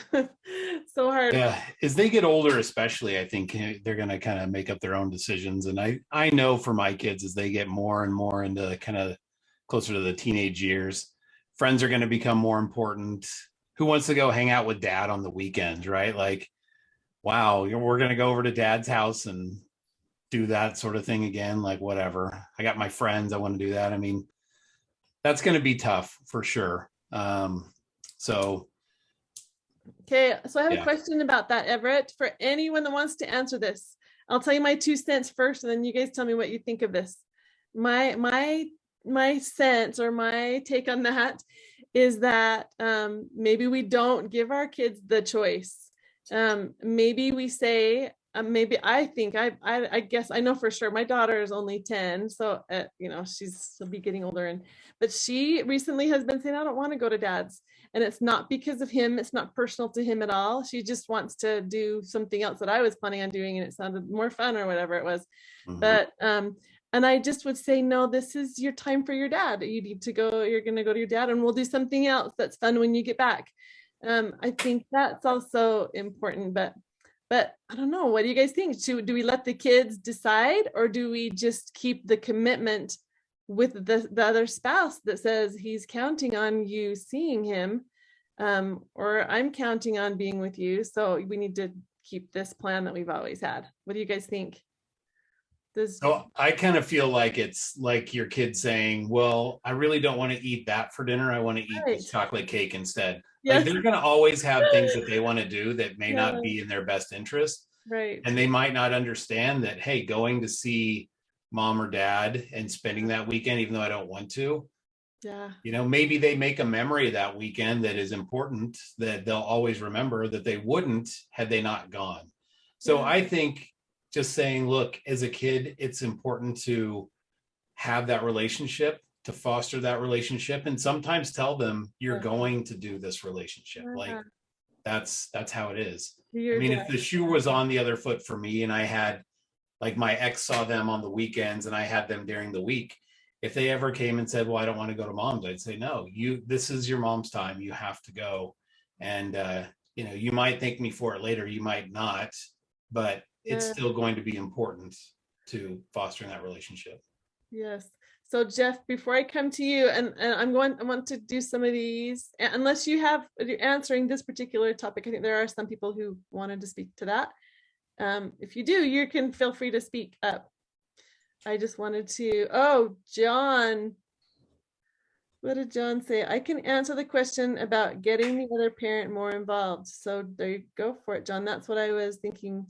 so hard. Yeah, as they get older, especially, I think they're going to kind of make up their own decisions. And I know for my kids, as they get more and more into kind of closer to the teenage years, friends are going to become more important. Who wants to go hang out with dad on the weekends, right? Like, wow, we're going to go over to dad's house and do that sort of thing again. Like, whatever. I got my friends. I want to do that. I mean, that's going to be tough for sure. Okay, so I have a question about that, Everett. For anyone that wants to answer this, I'll tell you my 2 cents first, and then you guys tell me what you think of this. My sense, or my take on that, is that maybe we don't give our kids the choice. Maybe we say, maybe I think I guess I know for sure my daughter is only 10, so she'll be getting older, but she recently has been saying, I don't want to go to dad's. And it's not because of him. It's not personal to him at all. She just wants to do something else that I was planning on doing, and it sounded more fun or whatever it was. Mm-hmm. But and I just would say, no, this is your time for your dad. You need to go. You're going to go to your dad, and we'll do something else that's fun when you get back. I think that's also important. But I don't know. What do you guys think? Do we let the kids decide, or do we just keep the commitment with the other spouse that says he's counting on you seeing him, or I'm counting on being with you, so we need to keep this plan that we've always had? What do you guys think? So I kind of feel like it's like your kid saying, well, I really don't want to eat that for dinner. I want to eat this chocolate cake instead. Yes. Like, they're going to always have things that they want to do that may not be in their best interest. Right. And they might not understand that, hey, going to see mom or dad and spending that weekend, even though I don't want to, maybe they make a memory of that weekend that is important, that they'll always remember, that they wouldn't had they not gone. So I think just saying, look, as a kid, it's important to have that relationship, to foster that relationship, and sometimes tell them you're going to do this relationship. Like, that's how it is. I mean, if the shoe was on the other foot for me, and I had, like, my ex saw them on the weekends and I had them during the week, if they ever came and said, well, I don't want to go to mom's, I'd say, no, this is your mom's time. You have to go. And, you might thank me for it later. You might not, but it's still going to be important to fostering that relationship. Yes. So Jeff, before I come to you, and I want to do some of these, unless you're answering this particular topic. I think there are some people who wanted to speak to that. If you do, you can feel free to speak up. I just wanted to, John. What did John say? I can answer the question about getting the other parent more involved. So there you go for it, John. That's what I was thinking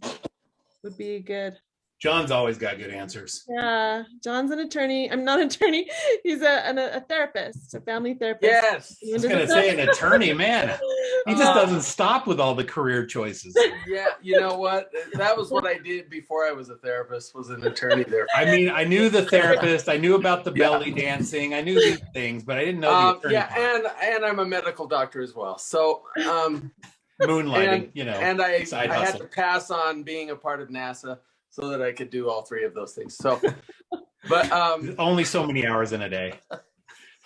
would be good. John's always got good answers. Yeah, John's an attorney. I'm not an attorney. He's a therapist, a family therapist. Yes. I was going to say an attorney, man. He just doesn't stop with all the career choices. Yeah, you know what? That was what I did before I was a therapist, was an attorney there. I mean, I knew the therapist. I knew about the belly dancing. I knew these things, but I didn't know the attorney. Yeah, and I'm a medical doctor as well. So moonlighting, And I had to pass on being a part of NASA so that I could do all three of those things. So, but only so many hours in a day.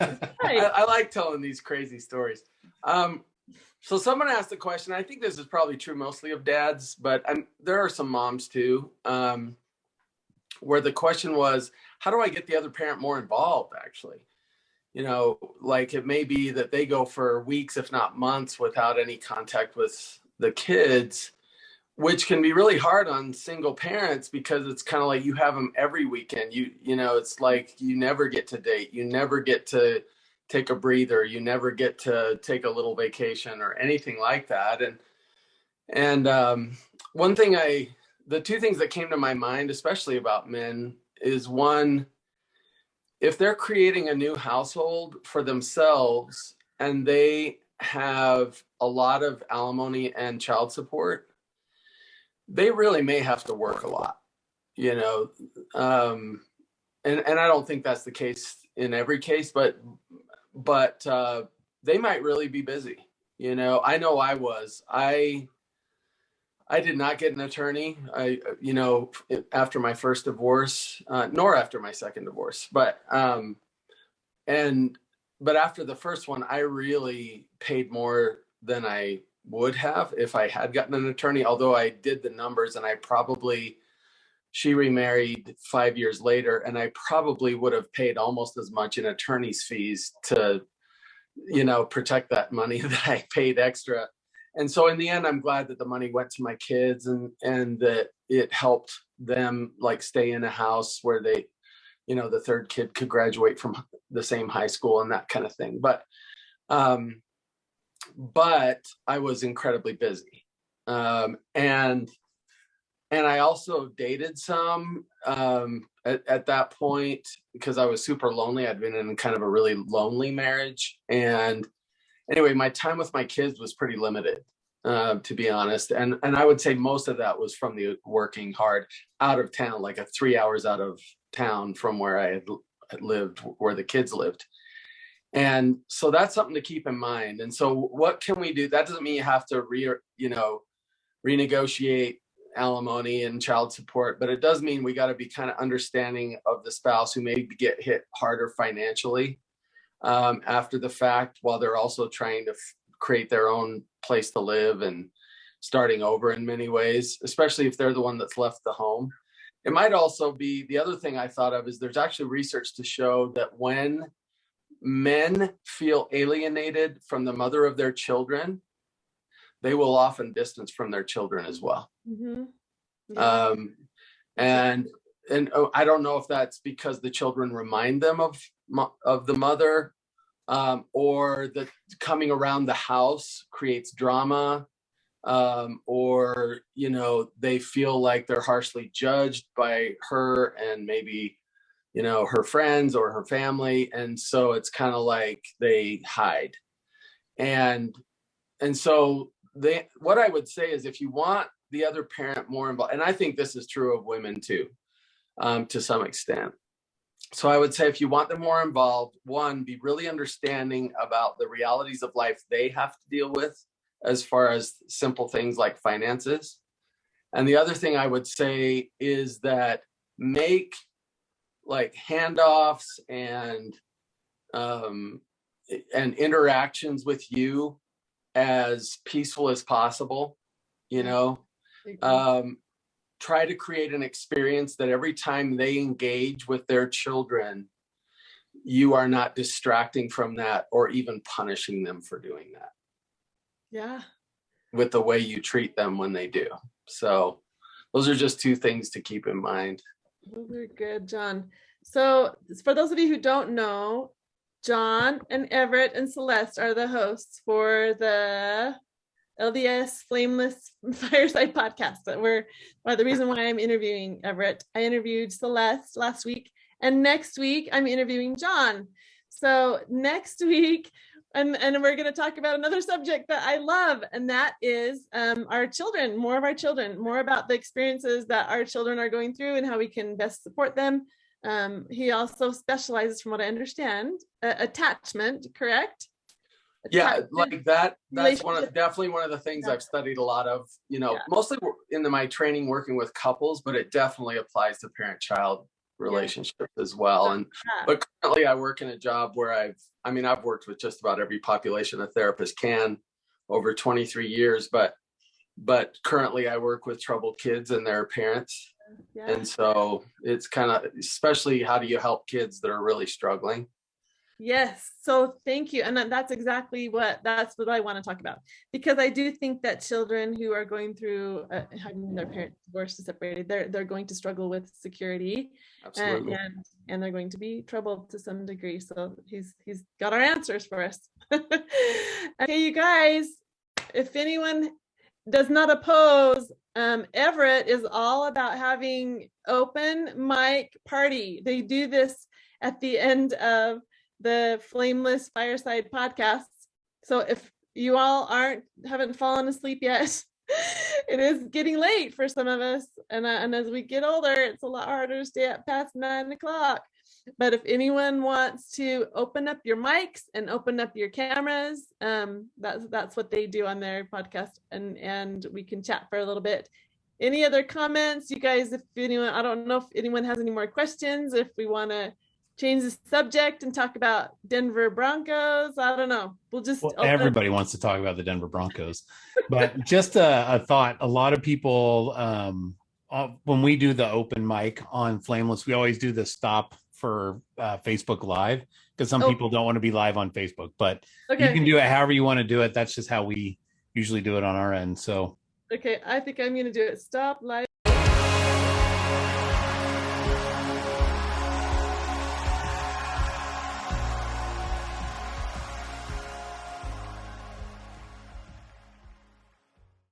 I like telling these crazy stories. So someone asked the question. I think this is probably true mostly of dads, but there are some moms too, where the question was, how do I get the other parent more involved? Actually, like it may be that they go for weeks, if not months, without any contact with the kids, which can be really hard on single parents because it's kind of like you have them every weekend. It's like you never get to date. You never get to take a breather. You never get to take a little vacation or anything like that. And the two things that came to my mind, especially about men, is one, if they're creating a new household for themselves and they have a lot of alimony and child support, they really may have to work a lot, and I don't think that's the case in every case, but they might really be busy. I know I was. I did not get an attorney. After my first divorce, nor after my second divorce, but after the first one, I really paid more than I would have if I had gotten an attorney, although I did the numbers and she remarried 5 years later, and I probably would have paid almost as much in attorney's fees to, protect that money that I paid extra. And so in the end, I'm glad that the money went to my kids and that it helped them like stay in a house where they, the third kid could graduate from the same high school and that kind of thing. But I was incredibly busy. And I also dated some at that point because I was super lonely. I'd been in kind of a really lonely marriage. And anyway, my time with my kids was pretty limited, to be honest. And I would say most of that was from the working hard out of town, like 3 hours out of town from where I had lived, where the kids lived. And so that's something to keep in mind. And so what can we do? That doesn't mean you have to renegotiate alimony and child support, but it does mean we got to be kind of understanding of the spouse who may get hit harder financially after the fact, while they're also trying to create their own place to live and starting over in many ways, especially if they're the one that's left the home. It might also be, the other thing I thought of is there's actually research to show that when men feel alienated from the mother of their children, they will often distance from their children as well. Mm-hmm. Yeah. And I don't know if that's because the children remind them of the mother, or that coming around the house creates drama, or they feel like they're harshly judged by her and maybe her friends or her family, and so it's kind of like they hide. And so what I would say is, if you want the other parent more involved, and I think this is true of women too, to some extent. So I would say, if you want them more involved, one, be really understanding about the realities of life they have to deal with, as far as simple things like finances. And the other thing I would say is that make like handoffs and interactions with you as peaceful as possible, try to create an experience that every time they engage with their children, you are not distracting from that or even punishing them for doing that. Yeah. With the way you treat them when they do. So those are just two things to keep in mind. Those are good, John. So for those of you who don't know, John and Everett and Celeste are the hosts for the LDS Flameless Fireside podcast. The reason why I'm interviewing Everett, I interviewed Celeste last week, and next week I'm interviewing John. So next week, and we're going to talk about another subject that I love, and that is our children, more about the experiences that our children are going through and how we can best support them. He also specializes, from what I understand, attachment, correct? Yeah, like that's definitely one of the things I've studied a lot of, mostly in my training working with couples, but it definitely applies to parent-child relationships as well. But currently I work in a job where I've worked with just about every population a therapist can over 23 years, but currently I work with troubled kids and their parents. Yeah. And so it's kind of, especially how do you help kids that are really struggling? Yes. So thank you. And that's exactly what I want to talk about, because I do think that children who are going through having their parents divorced and separated, they're going to struggle with security. Absolutely. And they're going to be troubled to some degree. So he's got our answers for us. Okay, you guys, if anyone does not oppose, Everett is all about having open mic party. They do this at the end of the Flameless Fireside podcast. So if you all haven't fallen asleep yet, it is getting late for some of us. And as we get older, it's a lot harder to stay up past 9 o'clock. But if anyone wants to open up your mics and open up your cameras, that's what they do on their podcast, and we can chat for a little bit. Any other comments, you guys? I don't know if anyone has any more questions. If we want to change the subject and talk about Denver Broncos, I don't know. Everybody wants to talk about the Denver Broncos, but just a thought. A lot of people, when we do the open mic on Flameless, we always do the stop for Facebook Live, because some people don't want to be live on Facebook, but you can do it however you want to do it. That's just how we usually do it on our end. So okay, I think I'm going to do it. Stop live